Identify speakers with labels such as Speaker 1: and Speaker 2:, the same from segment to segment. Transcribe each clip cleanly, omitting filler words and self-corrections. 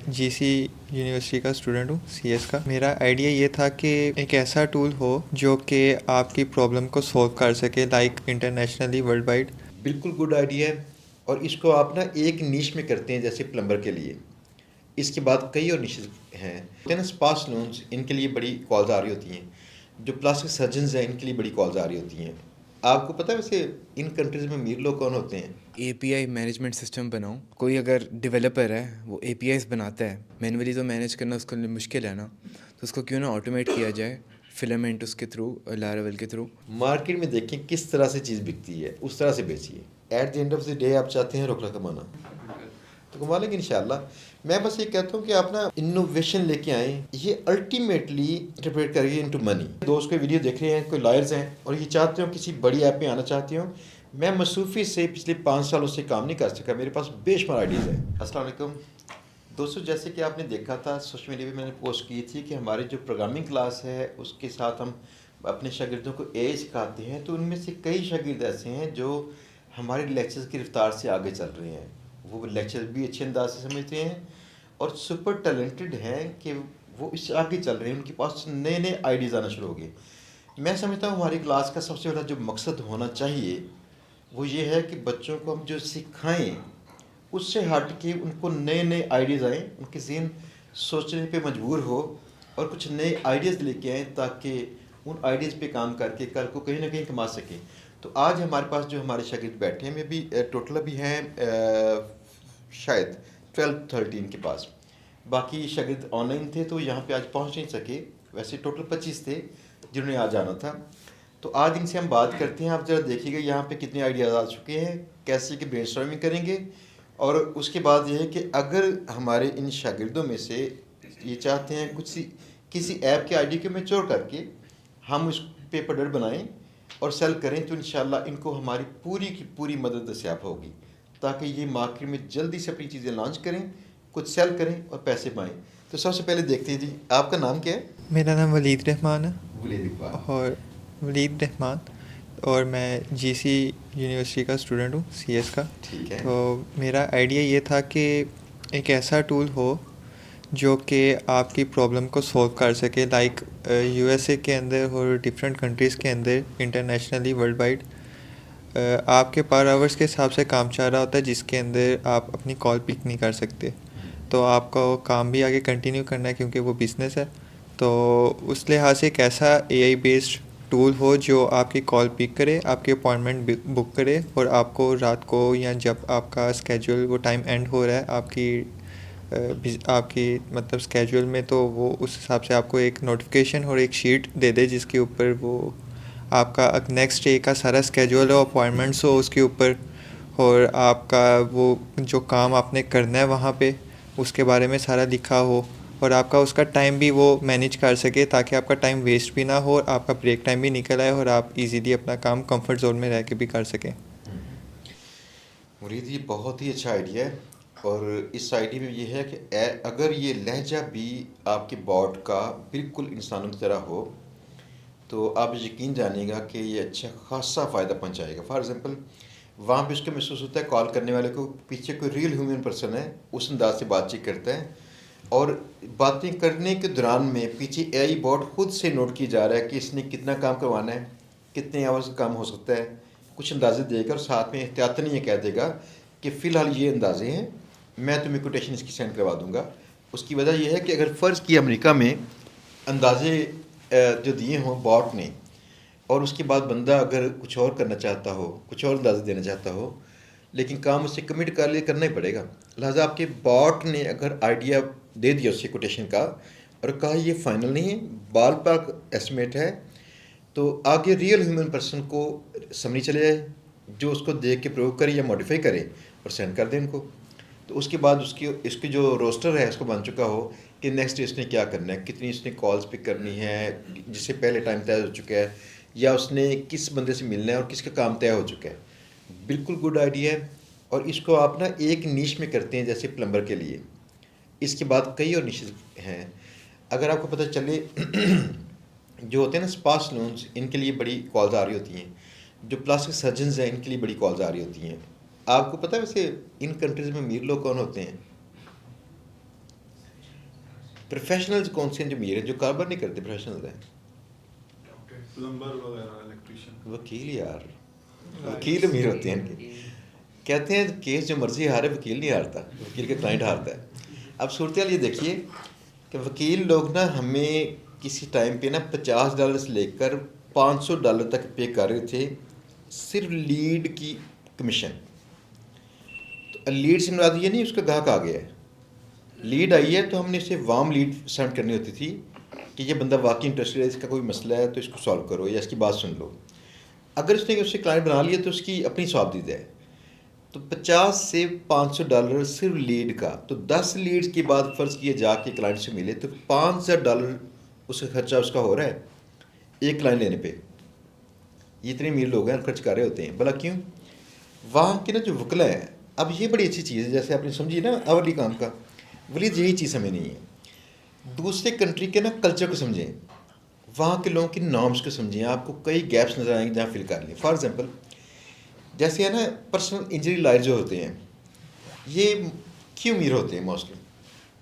Speaker 1: GC university का student हूँ, CS का। मेरा आइडिया ये था कि एक ऐसा टूल हो जो कि आपकी प्रॉब्लम को सॉल्व कर सके, लाइक इंटरनेशनली, वर्ल्ड वाइड।
Speaker 2: बिल्कुल गुड आइडिया है। और इसको आप ना एक नीश में करते हैं, जैसे प्लम्बर के लिए। इसके बाद कई और निशेज हैं। होते हैं ना स्पा सलून्स, इनके लिए बड़ी कॉल्स आ रही होती हैं। जो प्लास्टिक सर्जन्स हैं, इनके लिए बड़ी कॉल्स आ रही होती हैं। आपको पता है वैसे इन कंट्रीज़ में अमीर लोग कौन होते हैं?
Speaker 3: एपीआई मैनेजमेंट सिस्टम बनाऊं। कोई अगर डेवलपर है वो एपीआईज बनाता है, मैनुअली तो मैनेज करना उसके लिए मुश्किल है ना, तो उसको क्यों ना ऑटोमेट किया जाए फिलामेंट उसके थ्रू, लारावेल के थ्रू।
Speaker 2: मार्केट में देखें किस तरह से चीज़ बिकती है, उस तरह से बेचिए। At the end of the day आप चाहते हैं रोकड़ा कमाना, तो कमा लेंगे इंशाल्लाह। मैं बस ये कहता हूँ कि आप ना इनोवेशन लेके आएँ, ये अल्टीमेटली इंटरप्रेट करिए इनटू मनी। दोस्त कोई वीडियो देख रहे हैं, कोई लॉयर्स हैं और ये चाहते हो किसी बड़ी ऐप में आना चाहते हो। मैं मसूफ़ी से पिछले 5 सालों से काम नहीं कर सका, मेरे पास बेशुमार आइडियाज़ हैं। अस्सलाम वालेकुम दोस्तों, जैसे कि आपने देखा था सोशल मीडिया पे मैंने पोस्ट की थी कि हमारी जो प्रोग्रामिंग क्लास है उसके साथ हम अपने शागिर्दों को एआई सिखाते हैं। तो उनमें से कई शागिर्द ऐसे हैं जो हमारे लेक्चर्स की रफ्तार से आगे चल रहे हैं। वो लेक्चर भी अच्छे अंदाज से समझते हैं और सुपर टैलेंटेड हैं कि वो इससे आगे चल रहे हैं। उनके पास नए नए आइडियाज़ आना शुरू हो गए। मैं समझता हूँ हमारी क्लास का सबसे बड़ा जो मकसद होना चाहिए वो ये है कि बच्चों को हम जो सिखाएं उससे हट के उनको नए नए आइडियाज़ आएँ, उनके ज़हन सोचने पे मजबूर हो और कुछ नए आइडियाज़ लेके आएँ ताकि उन आइडियाज़ पे काम करके कल को कहीं ना कहीं कमा सकें। तो आज हमारे पास जो हमारे शागिर्द बैठे हैं, में भी टोटल अभी हैं शायद 12-13 के पास। बाकी शागिर्द ऑनलाइन थे तो यहाँ पे आज पहुँच नहीं सके। वैसे टोटल 25 थे जिन्होंने आज आना था। तो आज इनसे हम बात करते हैं। आप ज़रा देखिएगा यहाँ पे कितने आइडियाज़ आ चुके हैं, कैसे कि ब्रेनस्टॉर्मिंग करेंगे। और उसके बाद ये है कि अगर हमारे इन शागिर्दों में से ये चाहते हैं किसी ऐप के आइडिया को मैच्योर करके हम उस पे प्रोडक्ट बनाएं और सेल करें, तो इंशाल्लाह इनको हमारी पूरी की पूरी मदद दस्याब होगी ताकि ये मार्केट में जल्दी से अपनी चीज़ें लॉन्च करें, कुछ सेल करें और पैसे पाएँ। तो सबसे पहले देखते हैं जी, आपका नाम क्या है?
Speaker 1: मेरा नाम वलीद रहमान है।
Speaker 2: वलीद इकबाल।
Speaker 1: और वलीद रहमान, और मैं जीसी यूनिवर्सिटी का स्टूडेंट हूँ, सीएस का।
Speaker 2: ठीक है।
Speaker 1: तो मेरा आइडिया ये था कि एक ऐसा टूल हो जो कि आपकी प्रॉब्लम को सॉल्व कर सके, लाइक यूएसए के अंदर और डिफरेंट कंट्रीज़ के अंदर, इंटरनेशनली, वर्ल्ड वाइड। आपके पर आवर्स के हिसाब से काम चल रहा होता है जिसके अंदर आप अपनी कॉल पिक नहीं कर सकते। तो आपका वो काम भी आगे कंटिन्यू करना है क्योंकि वो बिज़नेस है। तो उस लिहाज से एक ऐसा एआई बेस्ड टूल हो जो आपकी कॉल पिक करे, आपकी अपॉइंटमेंट बुक करे और आपको रात को या जब आपका स्केड्यूल वो टाइम एंड हो रहा है आपकी मतलब स्केड्यूल में, तो वो उस हिसाब से आपको एक नोटिफिकेशन और एक शीट दे दे जिसके ऊपर वो आपका नेक्स्ट डे का सारा स्केड्यूल हो, अपॉइंटमेंट्स हो उसके ऊपर, और आपका वो जो काम आपने करना है वहाँ पे उसके बारे में सारा लिखा हो, और आपका उसका टाइम भी वो मैनेज कर सके ताकि आपका टाइम वेस्ट भी ना हो और आपका ब्रेक टाइम भी निकल आए और आप इजीली अपना काम कंफर्ट जोन में रह के भी कर सकें।
Speaker 2: मुरीद, ये बहुत ही अच्छा आइडिया है। और इस आइडिया में ये है कि अगर ये लहजा भी आपके बॉट का बिल्कुल इंसानों की तरह हो तो आप यकीन जानिएगा कि ये अच्छा खासा फ़ायदा पहुंचाएगा। फॉर एग्ज़ाम्पल, वहाँ पे उसको महसूस होता है कॉल करने वाले को पीछे कोई रियल ह्यूमन पर्सन है, उस अंदाज से बातचीत करता है। और बातें करने के दौरान में पीछे एआई बॉट खुद से नोट किया जा रहा है कि इसने कितना काम करवाना है, कितने आवर्स का काम हो सकता है, कुछ अंदाजे देगा और साथ में एहतियातन ये कह देगा कि फ़िलहाल ये अंदाजे हैं, मैं तुम्हें कोटेशन इसकी सेंड करवा दूँगा। उसकी वजह यह है कि अगर फ़र्ज़ किया अमेरिका में अंदाजे जो दिए हों बॉट ने, और उसके बाद बंदा अगर कुछ और करना चाहता हो, कुछ और अंदाज़ा देना चाहता हो, लेकिन काम उससे कमिट कर लिए करना ही पड़ेगा। लिहाजा आपके बॉट ने अगर आइडिया दे दिया उससे कोटेशन का और कहा ये फाइनल नहीं है, बाल पाक एस्टिमेट है, तो आगे रियल ह्यूमन पर्सन को समझ चले जाए जो उसको देख के प्रयोग करे या मॉडिफाई करे और सेंड कर दे उनको। तो उसके बाद इसकी जो रोस्टर है उसको बन चुका हो कि नेक्स्ट डे इसने क्या करना है, कितनी इसने कॉल्स पिक करनी है जिससे पहले टाइम तय हो चुका है, या उसने किस बंदे से मिलना है और किसका काम तय हो चुका है। बिल्कुल गुड आइडिया है। और इसको आप ना एक नीश में करते हैं, जैसे प्लम्बर के लिए। इसके बाद कई और निशेज हैं। अगर आपको पता चले जो होते हैं ना स्पा सलून्स, इनके लिए बड़ी कॉल्स आ रही होती हैं। जो प्लास्टिक सर्जन्स हैं, इनके लिए बड़ी कॉल्स आ रही होती हैं। आपको पता है वैसे इन कंट्रीज़ में अमीर लोग कौन होते हैं? प्रोफेशनल्स कौन से हैं जो अमीर हैं? जो कारोबार नहीं करते प्रोफेशनल हैं।
Speaker 4: प्लम्बर वगैरह, इलेक्ट्रिशियन।
Speaker 2: वकील यार, वकील अमीर होते हैं इनके। कहते हैं केस जो मर्जी हारे, वकील नहीं हारता, वकील का क्लाइंट हारता है। अब सूरत ये देखिए कि वकील लोग ना हमें किसी टाइम पे ना $50 से लेकर $500 तक पे कर रहे थे सिर्फ लीड की कमीशन। तो लीड से मुराद ये नहीं उसका ग्राहक आ गया है, लीड आई है तो हमने इसे वार्म लीड सेंड करनी होती थी कि ये बंदा वाकई इंटरेस्टेड है, इसका कोई मसला है तो इसको सॉल्व करो या इसकी बात सुन लो। अगर उसने उससे क्लाइंट बना लिया तो उसकी अपनी सवाबदीद है। तो 50 से $500 सिर्फ लीड का, तो 10 लीड्स के बाद फ़र्ज़ किए जाके क्लाइंट से मिले तो $5000 उसका खर्चा उसका हो रहा है एक क्लाइंट लेने पे। ये इतने अमीर लोग हैं खर्च कर रहे होते हैं, भला क्यों? वहाँ के ना जो वकला हैं, अब ये बड़ी अच्छी चीज़ है, जैसे आपने समझी ना आवरली काम का, वली यही चीज़ हमें नहीं है। दूसरे कंट्री के ना कल्चर को समझें, वहाँ के लोगों की नॉर्म्स को समझें, आपको कई गैप्स नज़र आएंगे जहाँ फिल कर लें। फॉर एग्ज़ाम्पल जैसे है ना पर्सनल इंजरी लॉयर जो होते हैं, ये क्यों अमीर होते हैं? मोस्टली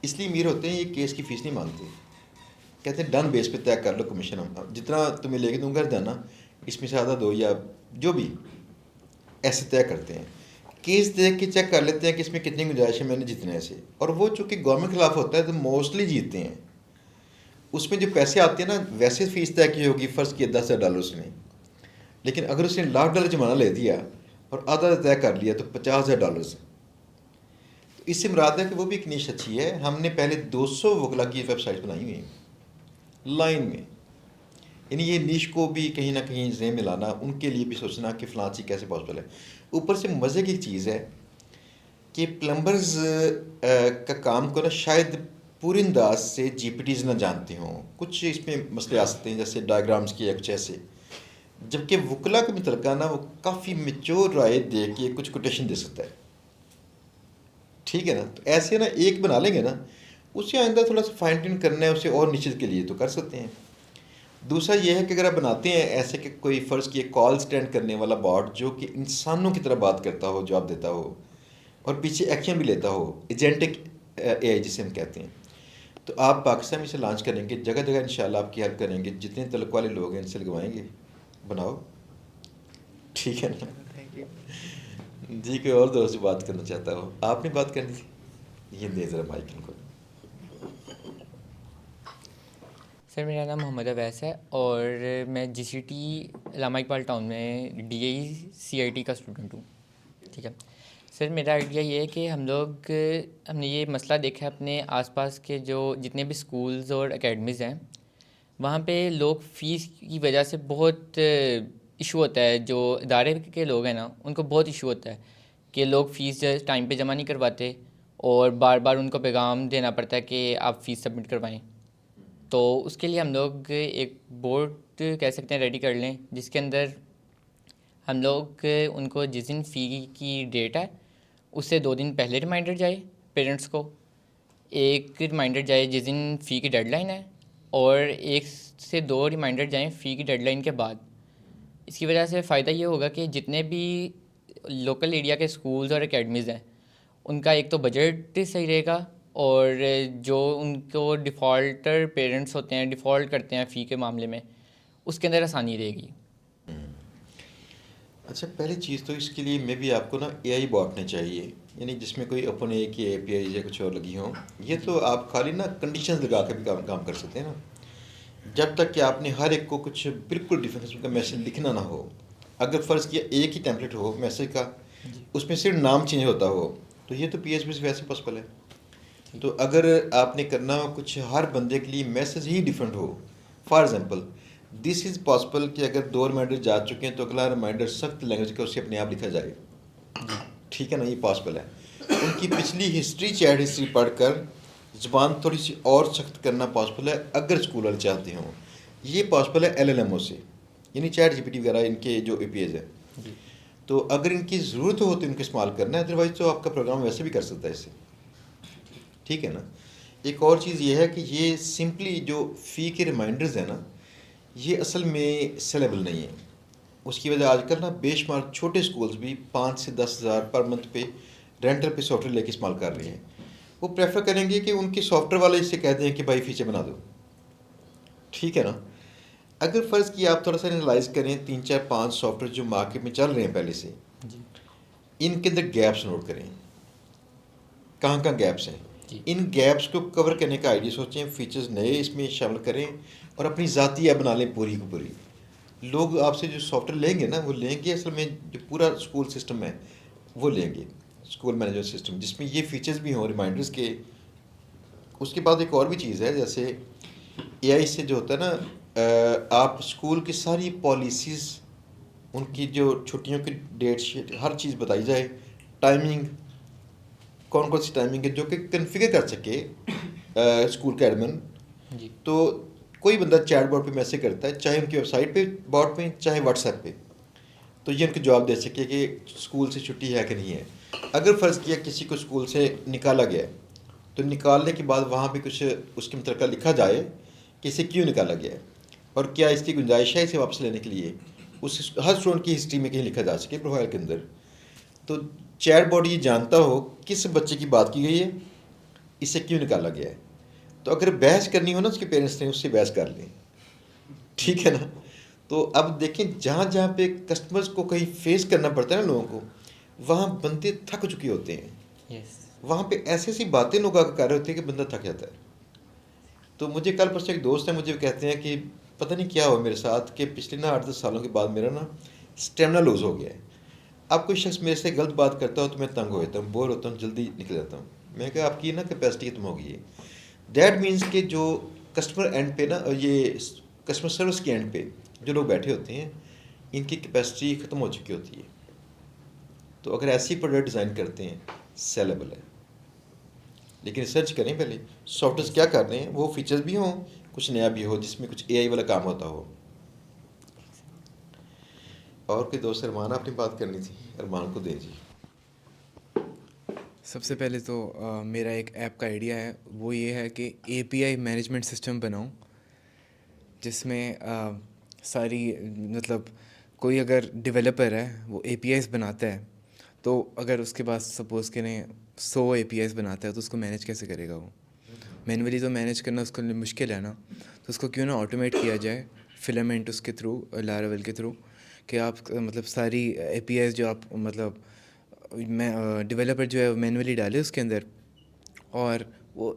Speaker 2: इसलिए अमीर होते हैं, ये केस की फ़ीस नहीं मांगते, कहते हैं डन बेस पे तय कर लो कमीशन, हम जितना तुम्हें लेके दूंगा देना, इसमें से आधा दो या जो भी, ऐसे तय करते हैं। केस देख के चेक कर लेते हैं कि इसमें कितनी गुंजाइश है मैंने जितने से, और वो चूँकि गवर्नमेंट के खिलाफ होता है तो मोस्टली जीतते हैं। उसमें जो पैसे आते हैं ना, वैसे फ़ीस तय की होगी फ़र्ज़ किया $10,000 उसने, लेकिन अगर उसने $1,00,000 जुर्माना ले दिया और आधा तय कर लिया तो $50,000। तो इससे मुराद है कि वो भी एक नीश अच्छी है। हमने पहले 200 वकला की वेबसाइट बनाई हुई है लाइन में, यानी ये नीश को भी कहीं ना कहीं जेब में लाना, उनके लिए भी सोचना कि फ़लाँ चीज़ कैसे पॉसिबल है। ऊपर से मज़े की चीज़ है कि प्लम्बर्स का काम को ना शायद पूरी अंदाज से GPTs ना जानते हों, कुछ इसमें मसले आ सकते हैं जैसे डायग्राम्स की या कुछ ऐसे, जबकि वकला का मुतलका ना वो काफ़ी मेच्योर राय दे के कुछ कोटेशन दे सकता है, ठीक है ना। तो ऐसे ना एक बना लेंगे ना, उससे आइंदा थोड़ा सा फाइन ट्यून करना है उसे और निश्चित के लिए तो कर सकते हैं। दूसरा ये है कि अगर आप बनाते हैं ऐसे कि कोई फ़र्ज़ किए कॉल स्टैंड करने वाला बॉट जो कि इंसानों की तरह बात करता हो, जवाब देता हो और पीछे एक्शन भी लेता हो, एजेंटिक AI जिसे हम कहते हैं, तो आप पाकिस्तान में इसे लॉन्च करेंगे, जगह जगह इंशाल्लाह आपकी हेल्प करेंगे, जितने तलक वाले लोग हैं इनसे लगवाएंगे, बनाओ, ठीक है ना। जी कोई और दोस्त बात करना चाहता हो? आपने बात करनी थी, ये दे ज़रा माइक इनको।
Speaker 5: सर मेरा नाम मोहम्मद अवैस है और मैं GCT इलामा इकबाल टाउन में DAE CIT का स्टूडेंट हूँ, ठीक है। सर मेरा आइडिया ये है कि हमने ये मसला देखा है अपने आसपास के जो जितने भी स्कूल्स और एकेडमीज़ हैं, वहाँ पे लोग फ़ीस की वजह से बहुत इशू होता है। जो इदारे के लोग हैं ना, उनको बहुत इशू होता है कि लोग फ़ीस टाइम पे जमा नहीं करवाते और बार बार उनको पैगाम देना पड़ता है कि आप फ़ीस सबमिट करवाएं। तो उसके लिए हम लोग एक बोर्ड कह सकते हैं रेडी कर लें, जिसके अंदर हम लोग उनको जिस दिन फ़ी की डेट है उससे 2 दिन पहले रिमाइंडर जाए पेरेंट्स को, एक रिमाइंडर जाए जिस दिन फ़ी की डेडलाइन है और 1 से 2 रिमाइंडर जाएं फ़ी की डेडलाइन के बाद। इसकी वजह से फ़ायदा ये होगा कि जितने भी लोकल एरिया के स्कूल्स और एकेडमीज़ हैं उनका एक तो बजट सही रहेगा और जो उनको डिफ़ॉल्टर पेरेंट्स होते हैं, डिफ़ॉल्ट करते हैं फ़ी के मामले में, उसके अंदर आसानी रहेगी।
Speaker 2: अच्छा, पहली चीज़ तो इसके लिए मे भी आपको ना AI बांटने चाहिए, यानी जिसमें कोई ओपन AI की API या कुछ और लगी हों। ये तो आप खाली ना कंडीशंस लगा के भी काम कर सकते हैं ना, जब तक कि आपने हर एक को कुछ बिल्कुल डिफरेंट किस्म का मैसेज लिखना ना हो। अगर फ़र्ज़ किया एक ही टेम्पलेट हो मैसेज का, उसमें सिर्फ नाम चेंज होता हो, तो ये तो PHP से वैसे पॉसिबल है। तो अगर आपने करना हो कुछ हर बंदे के लिए मैसेज ही डिफरेंट हो, for example this is possible कि अगर 2 रिमाइंडर जा चुके हैं तो अगला रिमाइंडर सख्त लैंग्वेज का उससे अपने आप लिखा जाए, ठीक है ना, ये पॉसिबल है। उनकी पिछली हिस्ट्री चैट हिस्ट्री पढ़कर ज़ुबान थोड़ी सी और सख्त करना पॉसिबल है अगर स्कूल वाले चाहते हों। ये पॉसिबल है LLMO से, यानी चैट GPT वगैरह इनके जो APIs है। तो अगर इनकी ज़रूरत हो तो इनको इस्तेमाल करना है, अदरवाइज़ तो आपका प्रोग्राम वैसे भी कर सकता है इससे, ठीक है ना। एक और चीज़ ये है कि ये सिंपली जो फ़ी के रिमाइंडर्स हैं ना, ये असल में सेलेबल नहीं है। उसकी वजह आजकल ना बेशुमार छोटे स्कूल्स भी 5 से 10 हज़ार पर मंथ पे रेंटल पे सॉफ्टवेयर लेके इस्तेमाल कर रहे हैं। वो प्रेफर करेंगे कि उनके सॉफ्टवेयर वाले इससे कह दें कि भाई फीचर बना दो, ठीक है ना। अगर फ़र्ज़ किया आप थोड़ा सा एनालाइज करें 3 4 5 सॉफ्टवेयर जो मार्केट में चल रहे हैं पहले से,
Speaker 5: जी
Speaker 2: इनके अंदर गैप्स नोट करें, कहाँ कहाँ गैप्स हैं,
Speaker 5: जी
Speaker 2: इन गैप्स को कवर करने का आइडिया सोचें, फीचर्स नए इसमें शामिल करें और अपनी ज़ाती ऐप बना लें पूरी की पूरी। लोग आपसे जो सॉफ्टवेयर लेंगे ना, वो लेंगे असल में जो पूरा स्कूल सिस्टम है वो लेंगे, स्कूल मैनेजमेंट सिस्टम, जिसमें ये फीचर्स भी हों रिमाइंडर्स के। उसके बाद एक और भी चीज़ है, जैसे एआई से जो होता है ना, आप स्कूल की सारी पॉलिसीज़, उनकी जो छुट्टियों की डेट शीट, हर चीज़ बताई जाए, टाइमिंग, कौन कौन सी टाइमिंग है, जो कि कन्फिगर कर सके स्कूल का एडमिन।
Speaker 5: जी
Speaker 2: तो कोई बंदा चैट बोर्ड पे मैसेज करता है, चाहे उनकी वेबसाइट पे बोर्ड पे, चाहे व्हाट्सएप पे, तो ये उनको जवाब दे सके कि स्कूल से छुट्टी है कि नहीं है। अगर फ़र्ज़ किया किसी को स्कूल से निकाला गया है, तो निकालने के बाद वहाँ पे कुछ उसके मुतल्लिक़ लिखा जाए कि इसे क्यों निकाला गया है और क्या इसकी गुंजाइश है इसे वापस लेने के लिए। उस हर स्टूडेंट की हिस्ट्री में कहीं लिखा जा सके प्रोफाइल के अंदर, तो चैट बोर्ड ये जानता हो किस बच्चे की बात की गई है, इसे क्यों निकाला गया है। तो अगर बहस करनी हो ना उसके पेरेंट्स ने, उससे बहस कर लें, ठीक है ना। तो अब देखें जहाँ जहाँ पे कस्टमर्स को कहीं फेस करना पड़ता है ना लोगों को, वहाँ बंदे थक चुके होते हैं,
Speaker 5: यस
Speaker 2: वहाँ पे ऐसी ऐसी बातें लोग आकर कर रहे होते हैं कि बंदा थक जाता है। तो मुझे कल परसों एक दोस्त है, मुझे कहते हैं कि पता नहीं क्या हुआ मेरे साथ कि पिछले ना 8 10 सालों के बाद मेरा ना स्टेमिना लूज़ हो गया है। अब कोई शख्स मेरे से गलत बात करता हो तो मैं तंग हो जाता हूँ, बोर होता हूँ, जल्दी निकल जाता हूँ। मैं कहा आपकी ना कैपेसिटी खत्म हो गई है। दैट मीन्स कि जो कस्टमर एंड पे ना, ये कस्टमर सर्विस के एंड पे जो लोग बैठे होते हैं, इनकी कैपेसिटी ख़त्म हो चुकी होती है। तो अगर ऐसी प्रोडक्ट डिज़ाइन करते हैं, सेलेबल है, लेकिन रिसर्च करें पहले सॉफ्टवेयर क्या कर रहे हैं, वो फीचर्स भी हों, कुछ नया भी हो, जिसमें कुछ एआई वाला काम होता हो। और कोई दोस्त अरमान आपने बात करनी थी, अरमान को दें जी।
Speaker 3: सबसे पहले तो मेरा एक ऐप का आइडिया है, वो ये है कि एपीआई मैनेजमेंट सिस्टम बनाऊं, जिसमें सारी मतलब कोई अगर डेवलपर है वो एपीआईज बनाता है, तो अगर उसके पास सपोज़ करें 100 एपीआईज बनाता है तो उसको मैनेज कैसे करेगा वो। मैनुअली तो मैनेज करना उसके लिए मुश्किल है ना, तो उसको क्यों ना ऑटोमेट किया जाए फिलामेंट उसके थ्रू, लारावेल के थ्रू, कि आप मतलब सारी एपीआईज जो आप मतलब मैं डेवलपर जो है मैनुअली डाले उसके अंदर, और वो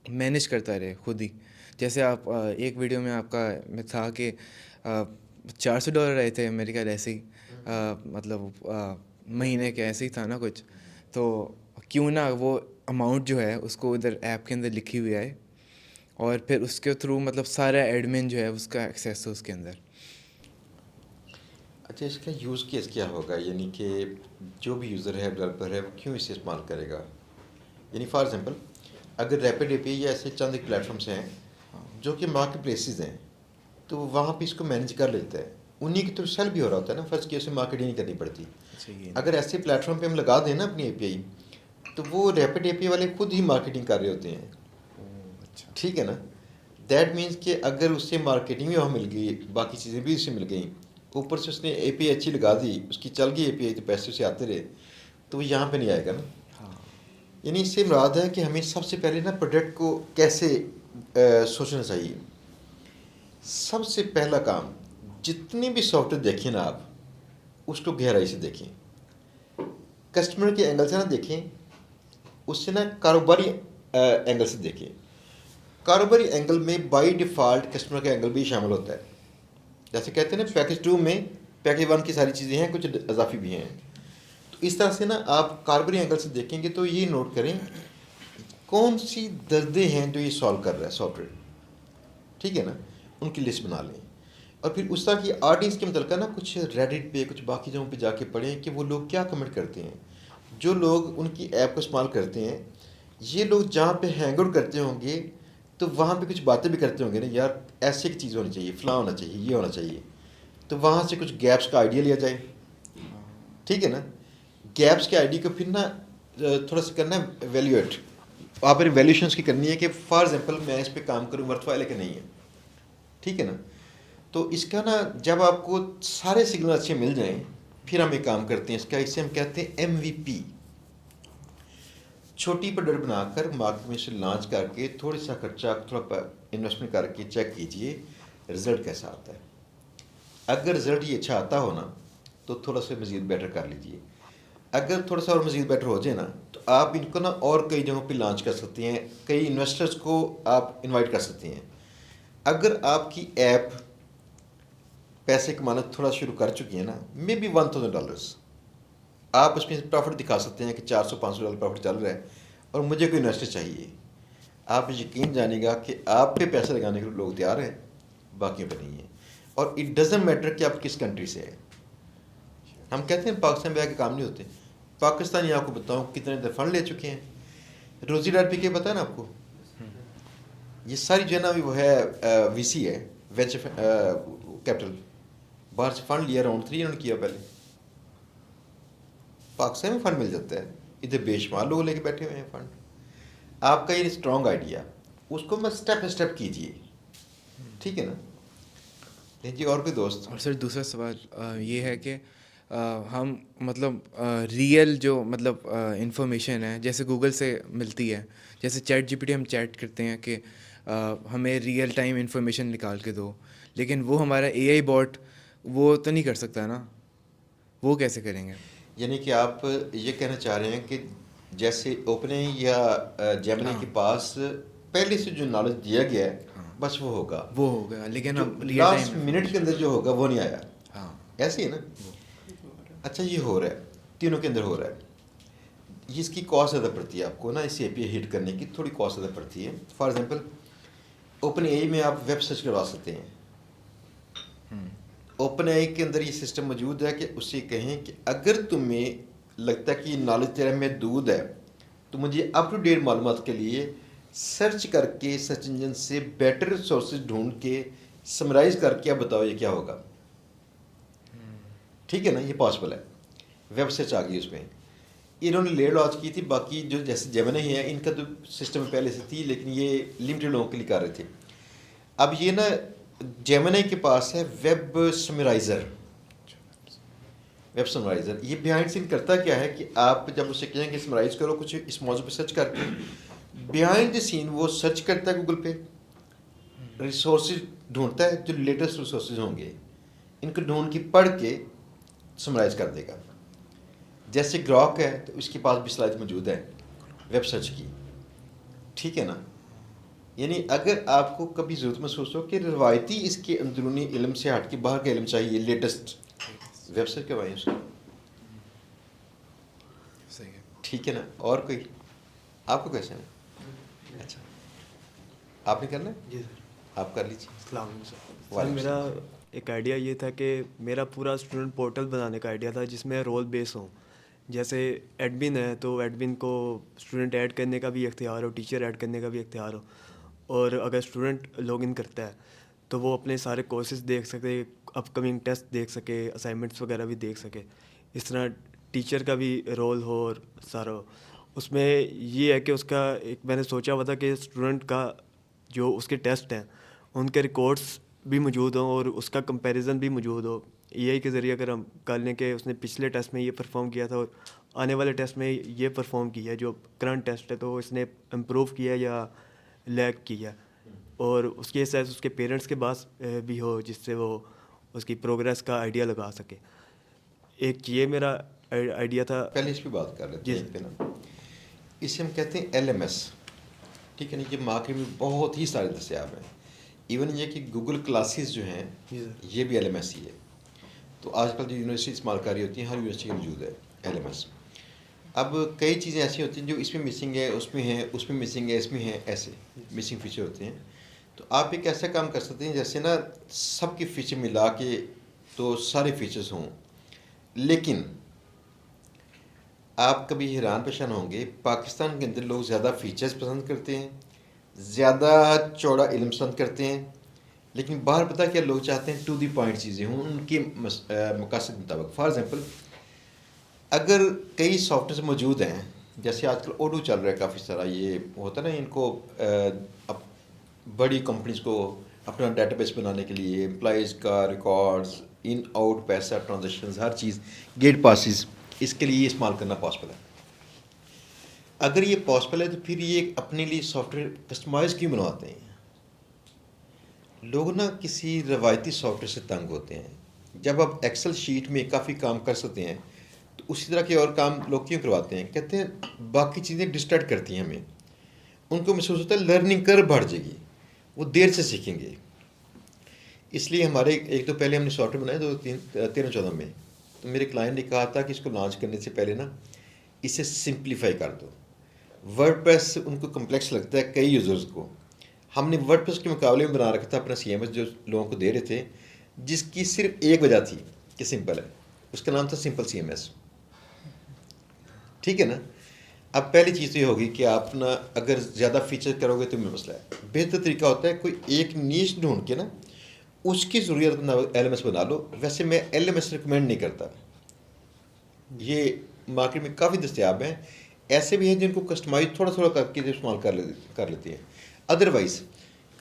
Speaker 3: मैनेज करता रहे खुद ही। जैसे आप एक वीडियो में आपका में था कि $400 आए थे मेरे ख्याल, ऐसे ही मतलब महीने के ऐसे ही था ना कुछ। तो क्यों ना वो अमाउंट जो है उसको इधर ऐप के अंदर लिखी हुई आए, और फिर उसके थ्रू मतलब सारा एडमिन जो है उसका एक्सेस हो उसके अंदर।
Speaker 2: अच्छा, इसका यूज़ केस क्या होगा, यानी कि जो भी यूज़र है, डेवलपर है, वो क्यों इसे इस्तेमाल करेगा। यानी फॉर एग्जांपल अगर रैपिड एपीआई या ऐसे चंद प्लेटफॉर्म्स हैं जो कि मार्केट प्लेसेस हैं, तो वहाँ पे इसको मैनेज कर लेता है, उन्हीं की तरफ सेल भी हो रहा होता है ना, फर्स्ट की उसे मार्केटिंग नहीं करनी पड़ती। अगर ऐसे प्लेटफॉर्म पे हम लगा दें ना अपनी एपीआई, तो वो रैपिड एपीआई वाले खुद ही मार्केटिंग कर रहे होते हैं,
Speaker 3: अच्छा,
Speaker 2: ठीक है ना। दैट मीन्स कि अगर उससे मार्केटिंग भी वहाँ मिल गई, बाकी चीज़ें भी उससे मिल गई, ऊपर से उसने एपीआई अच्छी लगा दी, उसकी चल गई एपीआई, तो पैसे उसे आते रहे, तो वो यहाँ पे नहीं आएगा ना।
Speaker 3: हाँ
Speaker 2: यानी इससे मुराद है कि हमें सबसे पहले ना प्रोडक्ट को कैसे सोचना चाहिए। सबसे पहला काम, जितनी भी सॉफ्टवेयर देखें ना आप, उसको गहराई से देखें, कस्टमर के एंगल से ना देखें, उससे ना कारोबारी एंगल से देखें। कारोबारी एंगल में बाय डिफ़ॉल्ट कस्टमर का एंगल भी शामिल होता है। जैसे कहते हैं ना पैकेज 2 में पैकेज 1 की सारी चीज़ें हैं, कुछ इजाफी भी हैं। तो इस तरह से ना आप कारोबारी एंगल से देखेंगे तो ये नोट करें कौन सी दर्दें हैं जो ये सॉल्व कर रहा है सॉफ्टवेयर, ठीक है ना, उनकी लिस्ट बना लें। और फिर उस तरह की ऑडियंस के मतलब ना कुछ रेडिट पे, कुछ बाकी जगहों पे जाके पढ़ें कि वो लोग क्या कमेंट करते हैं। जो लोग उनकी ऐप को इस्तेमाल करते हैं, ये लोग जहाँ पे हैंग आउट करते होंगे तो वहाँ पे कुछ बातें भी करते होंगे ना, यार ऐसी एक चीज़ होनी चाहिए, फलां होना चाहिए, ये होना चाहिए। तो वहाँ से कुछ गैप्स का आइडिया लिया जाए, ठीक है ना। गैप्स के आइडिया को फिर ना थोड़ा सा करना है वैल्यूएट, आप वैल्यूएशन की करनी है कि फॉर एग्जांपल मैं इस पे काम करूँ वर्थवाइल है कि नहीं है, ठीक है ना। तो इसका ना जब आपको सारे सिग्नल अच्छे मिल जाएं, फिर हम एक काम करते हैं इसका, इसे हम कहते हैं MVP, छोटी प्रोडक्ट बनाकर मार्केट में से लॉन्च करके थोड़ा सा खर्चा थोड़ा इन्वेस्टमेंट करके चेक कीजिए रिज़ल्ट कैसा आता है। अगर रिज़ल्ट ये अच्छा आता हो ना तो थोड़ा सा मज़ीद बेटर कर लीजिए। अगर थोड़ा सा और मज़ीद बेटर हो जाए ना तो आप इनको ना और कई जगहों पे लॉन्च कर सकते हैं, कई इन्वेस्टर्स को आप इनवाइट कर सकते हैं। अगर आपकी ऐप पैसे कमाना थोड़ा शुरू कर चुकी है ना, मे बी $1000, आप उसमें प्रॉफिट दिखा सकते हैं कि $400-500 प्रॉफिट चल रहा है और मुझे कोई इन्वेस्टर चाहिए। आप यकीन जानिएगा कि आप पे पैसे लगाने के लोग तैयार हैं, बाकियों पे नहीं है। और इट डजेंट मैटर कि आप किस कंट्री से हैं। हम कहते हैं पाकिस्तान में आके काम नहीं होते। पाकिस्तानी आपको बताऊँ कितने दफ़े फंड ले चुके हैं। रोजी .pk पता है ना आपको? ये सारी जो है ना वो है VC है, वेंचर कैपिटल, बाहर से फंड लिया, राउंड 3 इन्होंने किया पहले। पाकिस्तान में फंड मिल जाता है, इधर बेशुमार लोग लेके बैठे हुए हैं फंड। आपका ये स्ट्रॉन्ग आइडिया उसको मैं स्टेप बाई स्टेप कीजिए, ठीक है ना। जी और कोई दोस्त?
Speaker 3: और सर दूसरा सवाल ये है कि हम मतलब रियल जो मतलब इंफॉर्मेशन है जैसे गूगल से मिलती है, जैसे ChatGPT हम चैट करते हैं कि हमें रियल टाइम इंफॉर्मेशन निकाल के दो, लेकिन वो हमारा AI बॉट वो तो नहीं कर सकता ना, वो कैसे करेंगे?
Speaker 2: यानी कि आप ये कहना चाह रहे हैं कि जैसे ओपने या जेमिनी के पास पहले से जो नॉलेज दिया गया है बस वो होगा,
Speaker 3: लेकिन
Speaker 2: जो
Speaker 3: हम रियल
Speaker 2: लास्ट
Speaker 3: टाइम
Speaker 2: मिनट के अंदर जो होगा वो नहीं आया।
Speaker 3: हाँ
Speaker 2: ऐसे ही है ना। अच्छा ये हो रहा है, तीनों के अंदर हो रहा है। ये इसकी कॉस्ट ज़्यादा पड़ती है आपको ना, इस API हिट करने की थोड़ी कॉस्ट ज़्यादा पड़ती है। फॉर एग्जांपल OpenAI में आप वेब सर्च करवा सकते हैं। OpenAI के अंदर ये सिस्टम मौजूद है कि उससे कहें कि अगर तुम्हें लगता है कि नॉलेज तेरा में दूध है तो मुझे अप टू डेट मालूमात के लिए सर्च करके सर्च इंजन से बेटर सोर्सेज ढूंढ के समराइज करके आप बताओ ये क्या होगा। ठीक है ना, ये पॉसिबल है। वेब सर्च आ गई उसमें, इन्होंने लेट लॉन्च की थी। बाकी जो जैसे जेमिनी है इनका तो सिस्टम पहले से थी, लेकिन ये लिमिटेड लोगों के लिए कर रहे थे। अब ये ना जेमिनी के पास है वेब समराइज़र। वेब समराइज़र ये बिहाइंड सीन करता क्या है कि आप जब उससे कहेंगे समराइज करो कुछ इस मौजू पे सर्च करके, बिहाइंड द सीन वो सर्च करता है गूगल पे, रिसोर्सेज ढूंढता है जो लेटेस्ट रिसोर्सेज होंगे, इनको ढूंढ के पढ़ के समराइज कर देगा। जैसे ग्रॉक है तो उसके पास भी स्लाइड मौजूद है वेब सर्च की, ठीक है ना। यानी अगर आपको कभी ज़रूरत महसूस हो कि रवायती इसके अंदरूनी इल्म से हट के बाहर का इल्म चाहिए, लेटेस्ट वेब सर्च करवाएं उसको,
Speaker 3: सही है।
Speaker 2: ठीक है ना। और कोई आपको कैसे है? अच्छा आपने करना है?
Speaker 6: जी सर।
Speaker 2: आप कर लीजिए।
Speaker 6: अस्सलाम वालेकुम सर।
Speaker 2: वालेकुम
Speaker 6: मेरा एक आइडिया ये था कि मेरा पूरा स्टूडेंट पोर्टल बनाने का आइडिया था जिसमें रोल बेस हो। जैसे एडमिन है तो एडमिन को स्टूडेंट ऐड करने का भी इख्तियार हो, टीचर ऐड करने का भी इख्तियार हो, और अगर स्टूडेंट लॉगिन करता है तो वो अपने सारे कोर्सेज देख सके, अपकमिंग टेस्ट देख सके, असाइनमेंट्स वगैरह भी देख सके। इस तरह टीचर का भी रोल हो और सारा हो। उसमें ये है कि उसका एक मैंने सोचा हुआ था कि स्टूडेंट का जो उसके टेस्ट हैं उनके रिकॉर्ड्स भी मौजूद हों और उसका कंपैरिजन भी मौजूद हो। AI के ज़रिए अगर हम कर लें कि उसने पिछले टेस्ट में ये परफॉर्म किया था और आने वाले टेस्ट में ये परफॉर्म किया है, जो करंट टेस्ट है तो इसने इम्प्रूव किया या लैग किया, और उसके साथ उसके पेरेंट्स के पास भी हो जिससे वो उसकी प्रोग्रेस का आइडिया लगा सके। एक ये मेरा आइडिया था।
Speaker 2: पहले इस पर बात कर लेते हैं पे ना, इसे हम कहते हैं LMS, ठीक है ना। ये मार्केट में बहुत ही सारे दस्याब हैं। इवन ये कि गूगल क्लासेस जो हैं ये भी LMS ही है। तो आजकल जो यूनिवर्सिटी इस्तेमाल कर रही होती हैं, हर यूनिवर्सिटी में मौजूद है LMS। अब कई चीज़ें ऐसी होती हैं जो इसमें मिसिंग है, उसमें है, उसमें मिसिंग है, इसमें है, ऐसे मिसिंग फीचर होते हैं। तो आप एक ऐसा काम कर सकते हैं जैसे ना सबके फीचर मिला के तो सारे फीचर्स हों, लेकिन आप कभी हैरान परेशान होंगे, पाकिस्तान के अंदर लोग ज़्यादा फीचर्स पसंद करते हैं, ज़्यादा चौड़ा इल्म पसंद करते हैं, लेकिन बाहर पता क्या लोग चाहते हैं, टू दी पॉइंट चीज़ें हों उनके मकासद मुताबिक। फॉर एग्ज़ाम्पल अगर कई सॉफ्टवेयर मौजूद हैं, जैसे आजकल ओडू चल रहा है काफ़ी सारा, ये होता है ना, इनको अब बड़ी कंपनीज को अपना डेटाबेस बनाने के लिए एम्प्लॉइज़ का रिकॉर्ड्स, इन आउट पैसा, ट्रांजेक्शन्स, हर चीज़, गेट पासिस, इसके लिए इस्तेमाल करना पॉसिबल है। अगर ये पॉसिबल है तो फिर ये अपने लिए सॉफ्टवेयर कस्टमाइज क्यों बनवाते हैं? लोग ना किसी रवायती सॉफ्टवेयर से तंग होते हैं। जब आप एक्सेल शीट में काफ़ी काम कर सकते हैं तो उसी तरह के और काम लोग क्यों करवाते हैं? कहते हैं बाकी चीज़ें डिस्ट्रैक्ट करती हैं हमें। उनको महसूस होता है लर्निंग कर्व बढ़ जाएगी, वो देर से सीखेंगे। इसलिए हमारे एक तो पहले हमने सॉफ्टवेयर बनाया 2013-14 में, तो मेरे क्लाइंट ने कहा था कि इसको लॉन्च करने से पहले ना इसे सिंप्लीफाई कर दो। वर्डप्रेस उनको कम्प्लेक्स लगता है कई यूज़र्स को। हमने वर्डप्रेस के मुकाबले में बना रखा था अपना CMS जो लोगों को दे रहे थे, जिसकी सिर्फ एक वजह थी कि सिंपल है, उसका नाम था सिंपल CMS। ठीक है ना? अब पहली चीज़ तो ये होगी कि आप ना अगर ज़्यादा फीचर करोगे तो मेरा मसला है। बेहतर तरीका होता है कोई एक नीश ढूंढ के ना उसकी ज़रूरत ना LMS बना लो। वैसे मैं LMS रिकमेंड नहीं करता, ये मार्केट में काफ़ी दस्तियाब हैं। ऐसे भी हैं जिनको कस्टमाइज थोड़ा थोड़ा करके इस्तेमाल कर लेते हैं। अदरवाइज़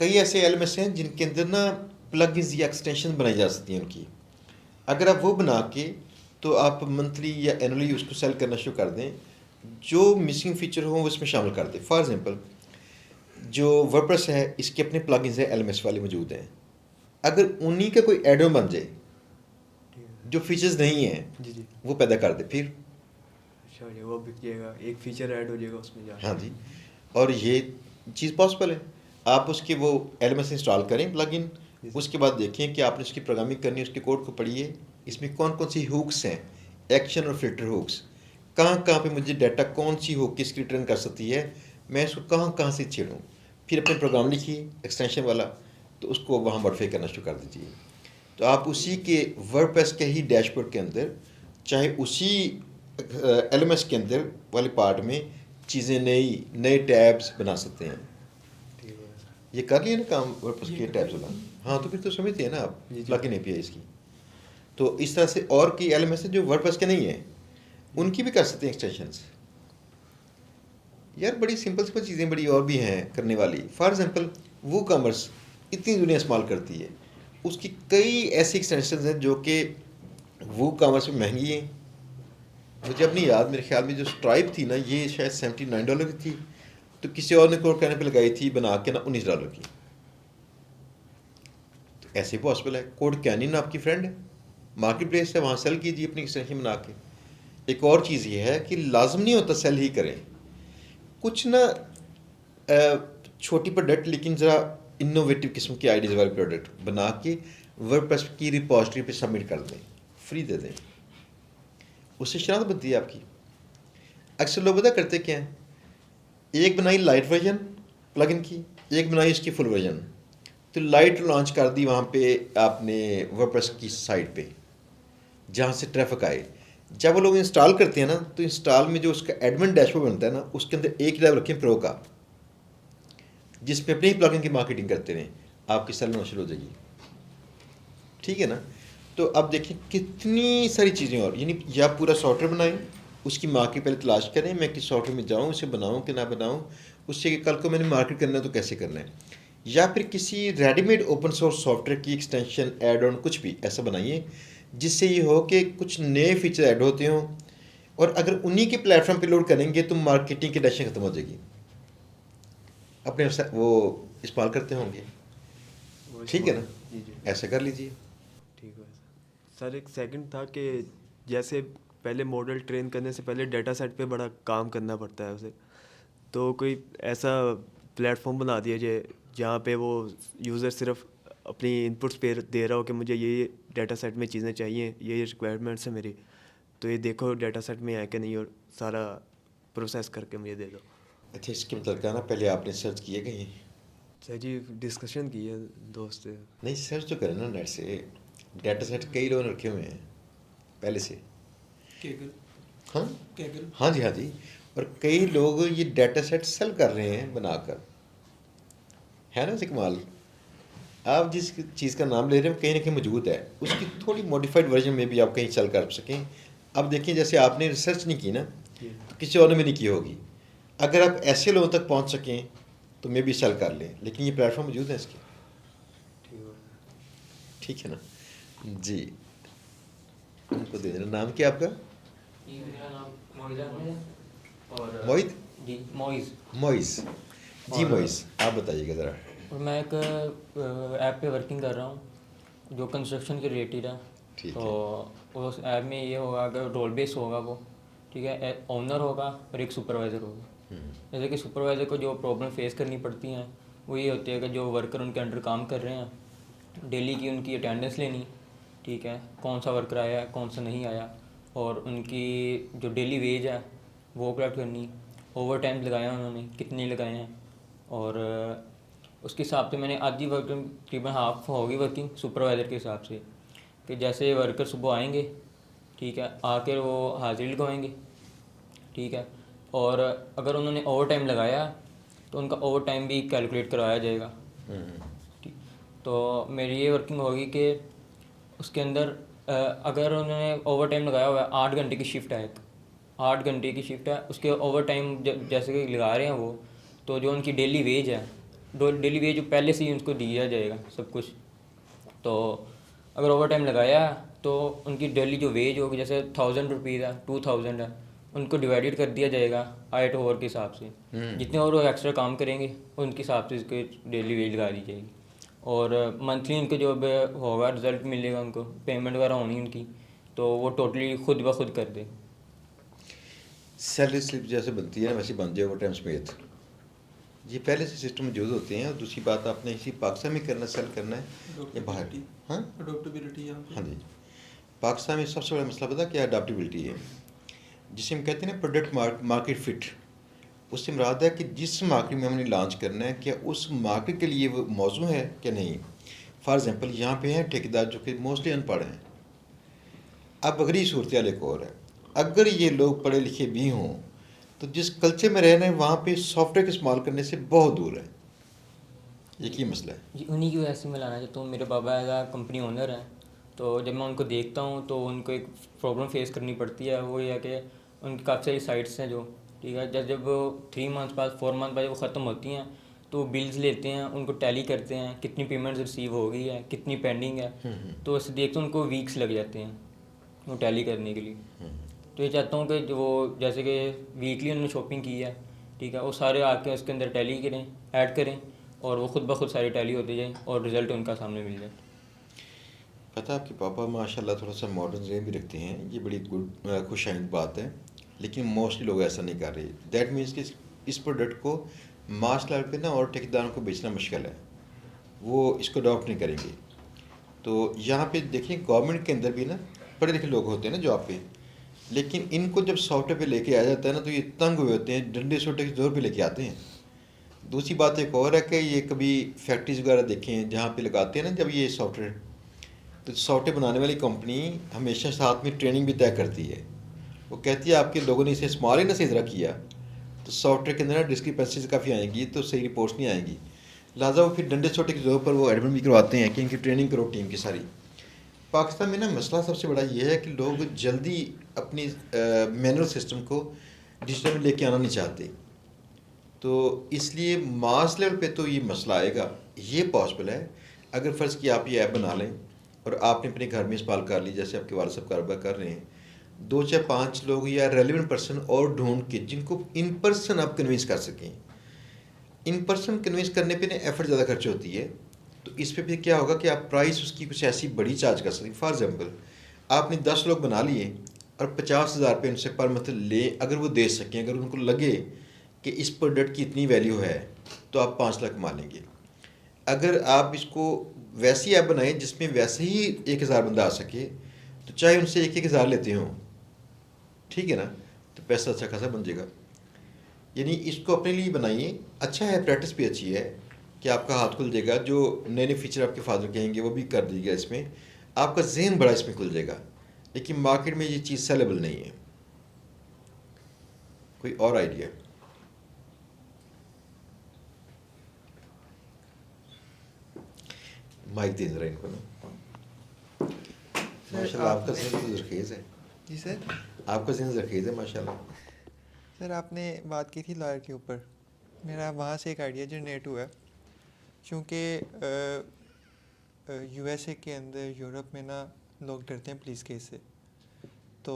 Speaker 2: कई ऐसे LMS हैं जिनके अंदर ना प्लगइन्स या एक्सटेंशन बनाई जा सकती हैं उनकी। अगर आप वो बना के तो आप मंथली या एनुअली उसको सेल करना शुरू कर दें, जो मिसिंग फीचर हो वो इसमें शामिल कर दें। फॉर एग्जांपल जो वर्डप्रेस है इसके अपने प्लगइन्स हैं LMS वाले मौजूद हैं, अगर उन्हीं का कोई एड ऑन बन जाए जो फीचर्स नहीं हैं
Speaker 6: जी जी।
Speaker 2: वो पैदा कर दे फिर।
Speaker 6: अच्छा हो जाएगा, वो बिक जाएगा, एक फीचर ऐड हो जाएगा उसमें जा।
Speaker 2: हाँ जी, और ये चीज़ पॉसिबल है। आप उसके वो LMS इंस्टॉल करें प्लगइन, उसके बाद देखें कि आपने उसकी प्रोग्रामिंग करनी है, उसके कोड को पढ़िए, इसमें कौन कौन सी हुक्स हैं, एक्शन और फिल्टर हुक्स, कहाँ कहाँ पे मुझे डाटा कौन सी हुक किसकी रिटर्न कर सकती है, मैं इसको कहाँ कहाँ से छेड़ूँ। फिर अपने प्रोग्राम लिखिए एक्सटेंशन वाला, तो उसको वहाँ मॉडिफाई करना शुरू कर दीजिए। तो आप उसी के वर्डप्रेस के ही डैशबोर्ड के अंदर, चाहे उसी LMS के अंदर वाले पार्ट में चीज़ें नए टैब्स बना सकते हैं।
Speaker 6: ठीक है।
Speaker 2: ये कर लिया ना काम वर्डप्रेस के टैब्स वाला? हाँ, तो फिर तो समझते हैं ना आप
Speaker 6: जी, जी।
Speaker 2: प्लगइन API इसकी। तो इस तरह से और कई LMS है जो वर्डप्रेस के नहीं है, उनकी भी कर सकते हैं एक्सटेंशंस। यार बड़ी सिंपल चीज़ें बड़ी और भी हैं करने वाली। फॉर एग्जांपल वो कॉमर्स इतनी दुनिया इस्तेमाल करती है, उसकी कई ऐसी एक्सटेंशंस हैं जो कि वो कॉमर्स में महंगी हैं। मुझे अब नहीं याद, मेरे ख्याल में जो स्ट्राइप थी ना ये शायद $79 की थी, तो किसी और ने कोड कहने पे लगाई थी बना के ना $19 की। तो ऐसे पॉसिबल है। कोड कैनियन आपकी फ्रेंड है, मार्केट प्लेस है, वहाँ सेल कीजिए अपनी एक्सटेंशन बना के। एक और चीज़ ये है कि लाजम नहीं होता सेल ही करें, कुछ ना छोटी प्रोडक्ट लेकिन ज़रा इनोवेटिव किस्म की आइडियाज़ वाले प्रोडक्ट बना के वर्डप्रेस की रिपॉजिटरी पे सबमिट कर दें, फ्री दे दें, उससे शनाख्त बनती है आपकी। अक्सर लोग पता करते क्या हैं, एक बनाई लाइट वर्जन प्लगइन की, एक बनाई इसकी फुल वर्जन। तो लाइट लॉन्च कर दी वहाँ पे आपने वर्डप्रेस की साइट पे जहाँ से ट्रैफिक आए। जब वो लोग इंस्टॉल करते हैं ना, तो इंस्टॉल में जो उसका एडमिन डैशबोर्ड बनता है ना, उसके अंदर एक टैब रखें प्रो का, जिसपे अपनी ही प्लगइन की मार्केटिंग करते रहें, आपकी सेल होना शुरू हो जाएगी। ठीक है ना? तो अब देखिए कितनी सारी चीज़ें और, यानी या पूरा सॉफ्टवेयर बनाएं, उसकी मार्केट पहले तलाश करें, मैं किस सॉफ्टवेयर में जाऊँ, उसे बनाऊँ कि ना बनाऊँ, उससे कि कल को मैंने मार्केट करना है तो कैसे करना है। या फिर किसी रेडीमेड ओपन सोर्स सॉफ्टवेयर की एक्सटेंशन ऐड ऑन कुछ भी ऐसा बनाइए जिससे ये हो कि कुछ नए फीचर ऐड होते हों, और अगर उन्हीं के प्लेटफॉर्म पे लोड करेंगे तो मार्केटिंग की डैशिंग ख़त्म हो जाएगी, अपने वो इस्तेमाल करते होंगे।
Speaker 6: वो
Speaker 2: ठीक है ना?
Speaker 6: जी जी।
Speaker 2: ऐसा कर लीजिए।
Speaker 6: ठीक है सर। एक सेकंड था कि जैसे पहले मॉडल ट्रेन करने से पहले डाटा सेट पे बड़ा काम करना पड़ता है उसे, तो कोई ऐसा प्लेटफॉर्म बना दिया जाए जहाँ पे वो यूज़र सिर्फ अपनी इनपुट्स पे दे रहा हो कि मुझे ये डाटा सेट में चीज़ें चाहिए, ये रिक्वायरमेंट्स है मेरी, तो ये देखो डाटा सेट में है कि नहीं, और सारा प्रोसेस करके मुझे दे दो।
Speaker 2: अच्छा, इसके मतलब क्या ना, पहले आपने सर्च किए कहीं?
Speaker 6: सर जी डिस्कशन की है दोस्त से।
Speaker 2: नहीं, सर्च तो करें ना नेट से। डाटा सेट कई लोगों ने रखे हुए हैं पहले से। हाँ हाँ जी, हाँ जी। और कई लोग ये डाटा सेट सेल कर रहे हैं बनाकर, है ना इसे कमाल। आप जिस चीज़ का नाम ले रहे हैं कहीं ना कहीं मौजूद है, उसकी थोड़ी मॉडिफाइड वर्जन में भी आप कहीं सेल कर सकें। अब देखिए जैसे आपने रिसर्च नहीं की ना, तो किसी और ने भी नहीं की होगी। अगर आप ऐसे लोगों तक पहुंच सकें तो मे भी सेल कर लें, लेकिन ये प्लेटफॉर्म मौजूद है इसके। ठीक है ना जी? उनको दे देना। नाम क्या आपका?
Speaker 7: मेरा नाम मोहित है और
Speaker 2: मोहित।
Speaker 7: जी मोइज़।
Speaker 2: मोइस जी,
Speaker 7: और-
Speaker 2: मोइस आप बताइएगा ज़रा।
Speaker 7: और मैं एक ऐप पे वर्किंग कर रहा हूँ जो कंस्ट्रक्शन के रिलेटेड है।
Speaker 2: ठीक
Speaker 7: तो उस ऐप में ये होगा, अगर रोल बेस होगा वो, ठीक है, ओनर होगा और एक सुपरवाइज़र होगा। जैसे कि सुपरवाइज़र को जो प्रॉब्लम फेस करनी पड़ती हैं वो ये होती है कि जो वर्कर उनके अंडर काम कर रहे हैं, डेली की उनकी अटेंडेंस लेनी, ठीक है, कौन सा वर्कर आया है कौन सा नहीं आया, और उनकी जो डेली वेज है वो कलेक्ट करनी, ओवर टाइम लगाया उन्होंने कितने लगाए हैं, और उसके हिसाब से मैंने आधी वर्किंग तकरीबन हाफ होगी वर्किंग सुपरवाइज़र के हिसाब से, कि जैसे वर्कर सुबह आएंगे, ठीक है, आकर वो हाजिरी लगवाएंगे, ठीक है, और अगर उन्होंने ओवर टाइम लगाया तो उनका ओवर टाइम भी कैलकुलेट करवाया जाएगा। ठीक, तो मेरी ये वर्किंग होगी कि उसके अंदर अगर उन्होंने ओवर टाइम लगाया हुआ है, 8 घंटे की शिफ्ट है, एक 8 घंटे की शिफ्ट है, उसके ओवर टाइम जैसे कि लगा रहे हैं वो, तो जो उनकी डेली वेज है, डेली वेज पहले से ही उनको दिया जाएगा सब कुछ। तो अगर ओवर टाइम लगाया तो उनकी डेली जो वेज होगी, जैसे 1000 रुपीज़ है, 2000 है, उनको डिवाइडेड कर दिया जाएगा 8 ओवर के हिसाब से। जितने और वो एक्स्ट्रा काम करेंगे उनके हिसाब से इसके डेली वेज लगा दी जाएगी, और मंथली उनको जो अब होगा रिजल्ट मिलेगा, उनको पेमेंट वगैरह होनी उनकी, तो वो टोटली खुद ब खुद कर दे।
Speaker 2: सैलरी स्लिप जैसे बनती है ना वैसे बन जाए ओवर टाइम समेत, ये पहले से सिस्टम मौजूद होते हैं। और दूसरी बात, आपने इसी पाकिस्तान में करना सेल करना है या बाहर? हाँ
Speaker 4: अडोप्टेबिलिटी यहाँ पे।
Speaker 2: हाँ जी, पाकिस्तान में सबसे बड़ा मसला पता क्या अडाप्टेबिलिटी है, जिसे हम कहते हैं ना प्रोडक्ट मार्केट फिट। उससे मुराद है कि जिस मार्केट में हमने लॉन्च करना है, क्या उस मार्केट के लिए वो मौजू है क्या नहीं। फॉर एग्जांपल यहाँ पे हैं ठेकेदार जो कि मोस्टली अनपढ़ हैं। अब अगर ये सूरत एक और है, अगर ये लोग पढ़े लिखे भी हों तो जिस कल्चर में रह रहे हैं वहाँ पे सॉफ्टवेयर का इस्तेमाल करने से बहुत दूर है। एक ही मसला है।
Speaker 7: जी, उन्हीं की वजह से मैं लाना चाहता हूँ। मेरे पापा एज कंपनी ओनर हैं, तो जब मैं उनको देखता हूँ तो उनको एक प्रॉब्लम फेस करनी पड़ती है, वो ये है कि उनकी काफ़ी सारी साइट्स हैं जो, ठीक है, जब वो 3 मंथ बाद 4 मंथ बाद वो ख़त्म होती हैं तो बिल्स लेते हैं, उनको टैली करते हैं, कितनी पेमेंट्स रिसीव हो गई है, कितनी पेंडिंग है, तो ऐसे देखते उनको वीक्स लग जाते हैं वो टैली करने के लिए। तो ये चाहता हूँ कि जो वो जैसे कि वीकली उन्होंने शॉपिंग की है, ठीक है, वो सारे आके उसके अंदर टैली करें, ऐड करें, और वो खुद ब खुद सारी टैली होती जाए और रिज़ल्ट उनका सामने मिल जाए।
Speaker 2: पता है आपके पापा माशाल्लाह थोड़ा सा मॉडर्न वे भी रखते हैं, ये बड़ी गुड खुशाइंद बात है, लेकिन मोस्टली लोग ऐसा नहीं कर रहे। दैट मीन्स कि इस प्रोडक्ट को मास लेवल पे ना और ठेकेदारों को बेचना मुश्किल है, वो इसको अडॉप्ट नहीं करेंगे। तो यहाँ पे देखिए गवर्नमेंट के अंदर भी ना पढ़े लिखे लोग होते हैं ना जॉब पे, लेकिन इनको जब सॉफ्टवेयर पे लेके आ जाता है ना तो ये तंग हुए होते हैं, डंडे सोटे के जोर पे लेके आते हैं। दूसरी बात एक और है कि ये कभी फैक्ट्रीज वगैरह देखें जहाँ पे लगाते हैं ना जब ये सॉफ्टवेयर, तो सॉफ्टवेयर बनाने वाली कंपनी हमेशा साथ में ट्रेनिंग भी तय करती है। वो कहती है आपके लोगों ने इसे इस्तेमाल ही ना सही तरह किया तो सॉफ्टवेयर के अंदर ना डिस्क्रिपेंसीज काफ़ी आएंगी, तो सही रिपोर्ट्स नहीं आएंगी। लिहाजा वो फिर डंडे छोटे के जोर पर वो एडमिट भी करवाते हैं कि इनकी ट्रेनिंग करो टीम की सारी। पाकिस्तान में ना मसला सबसे बड़ा ये है कि लोग जल्दी अपनी मैनुअल सिस्टम को डिजिटल में लेके आना नहीं चाहते, तो इसलिए मास लेवल पे तो ये मसला आएगा। ये पॉसिबल है अगर फ़र्ज़ की आप ये ऐप बना लें और आपने अपने घर में इस्तेमाल कर ली, जैसे आपके वाले साहब कारोबार कर रहे हैं, 2 या 5 लोग या रेलिवेंट पर्सन और ढूंढ के जिनको इन पर्सन आप कन्विंस कर सकें। इन पर्सन कन्विंस करने पे ना एफर्ट ज़्यादा खर्च होती है, तो इस पे फिर क्या होगा कि आप प्राइस उसकी कुछ ऐसी बड़ी चार्ज कर सकते हैं। फॉर एग्जांपल आपने 10 लोग बना लिए और 50,000 रुपये उनसे पर मंथ ले, अगर वो दे सकें, अगर उनको लगे कि इस प्रोडक्ट की इतनी वैल्यू है तो आप 5 लाख कमा लेंगे। अगर आप इसको वैसी ऐप बनाएं जिसमें वैसे ही 1000 बंदा आ सके, तो चाहे उनसे 1,000 लेते हों, ठीक है ना, तो पैसा अच्छा खासा बन जाएगा। यानी इसको अपने लिए बनाइए, अच्छा है, प्रैक्टिस भी अच्छी है कि आपका हाथ खुल जाएगा, जो नए नए फीचर आपके फादर कहेंगे वो भी कर दीजिएगा, इसमें आपका जहन बड़ा इसमें खुल जाएगा। लेकिन मार्केट में ये चीज़ सेलेबल नहीं है। कोई और आइडिया? माइक दे जरा इनको ना। माशाल्लाह आपका जहन तो जरखेज़ है।
Speaker 1: जी सर।
Speaker 2: आपका जहन जरखेज़ है माशाल्लाह।
Speaker 1: सर आपने बात की थी लॉयर के ऊपर, मेरा वहाँ से एक आइडिया जनरेट हुआ, क्योंकि यूएसए के अंदर, यूरोप में ना लोग डरते हैं पुलिस केस से, तो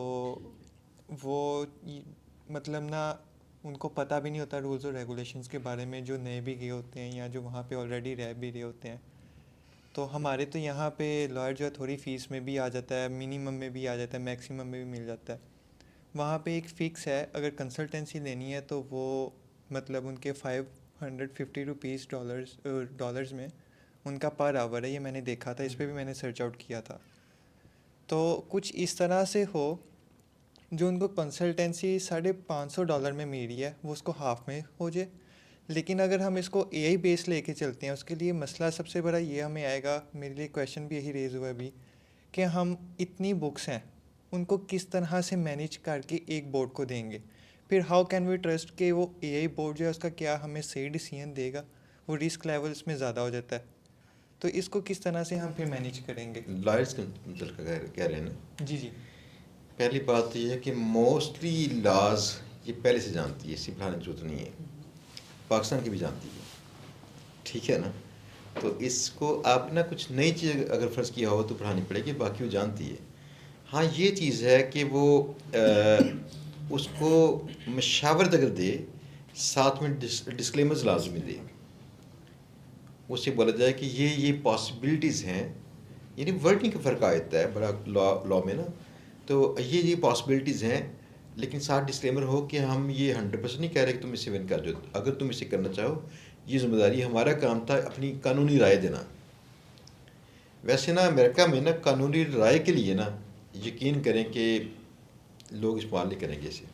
Speaker 1: वो मतलब ना उनको पता भी नहीं होता रूल्स और रेगुलेशंस के बारे में, जो नए भी गए होते हैं या जो वहाँ पे ऑलरेडी रह भी रहे होते हैं। तो हमारे तो यहाँ पे लॉयर जो है थोड़ी फ़ीस में भी आ जाता है, मिनिमम में भी आ जाता है, मैक्सिमम में भी मिल जाता है। वहाँ पे एक फ़िक्स है, अगर कंसल्टेंसी लेनी है तो वो मतलब उनके 550 रुपीज़ डॉलर्स में उनका पर आवर है। ये मैंने देखा था, इस पे भी मैंने सर्च आउट किया था। तो कुछ इस तरह से हो जो उनको कंसल्टेंसी $550 में मिल रही है वो उसको हाफ में हो जाए। लेकिन अगर हम इसको एआई बेस लेके चलते हैं, उसके लिए मसला सबसे बड़ा ये हमें आएगा, मेरे लिए क्वेश्चन भी यही रेज़ हुआ है अभी, कि हम इतनी बुक्स हैं उनको किस तरह से मैनेज करके एक बोर्ड को देंगे। फिर हाउ कैन वी ट्रस्ट कि वो एआई बोर्ड जो है उसका क्या हमें सही डिसीजन देगा, वो रिस्क लेवल इसमें ज़्यादा हो जाता है। तो इसको किस तरह से हम फिर मैनेज करेंगे?
Speaker 2: लॉयर्स के मतलब कह रहे हैं ना।
Speaker 1: जी जी।
Speaker 2: पहली बात तो ये है कि मोस्टली लॉज ये पहले से जानती है, इससे पढ़ाने की जरूरत नहीं है, पाकिस्तान की भी जानती है, ठीक है ना। तो इसको आप ना कुछ नई चीज़ अगर फ़र्ज़ किया हो तो पढ़ानी पड़ेगी, बाकी वो जानती है। हाँ ये चीज़ है कि वो उसको मशावरत अगर दे, साथ में डिस्क्लेमर्स लाजमी दे, उससे बोला जाए कि ये पॉसिबिलिटीज़ हैं, यानी वर्डिंग का फ़र्क आ जाता है बड़ा लॉ में ना। तो ये पॉसिबिलिटीज़ हैं, लेकिन साथ डिस्क्लेमर हो कि हम ये 100% नहीं कह रहे कि तुम इससे विन कर जाओ, अगर तुम इसे करना चाहो ये ज़िम्मेदारी, हमारा काम था अपनी कानूनी राय देना। वैसे ना अमेरिका में ना कानूनी राय के लिए ना यकीन करें कि लोग इस्तेमाल नहीं करेंगे इसे।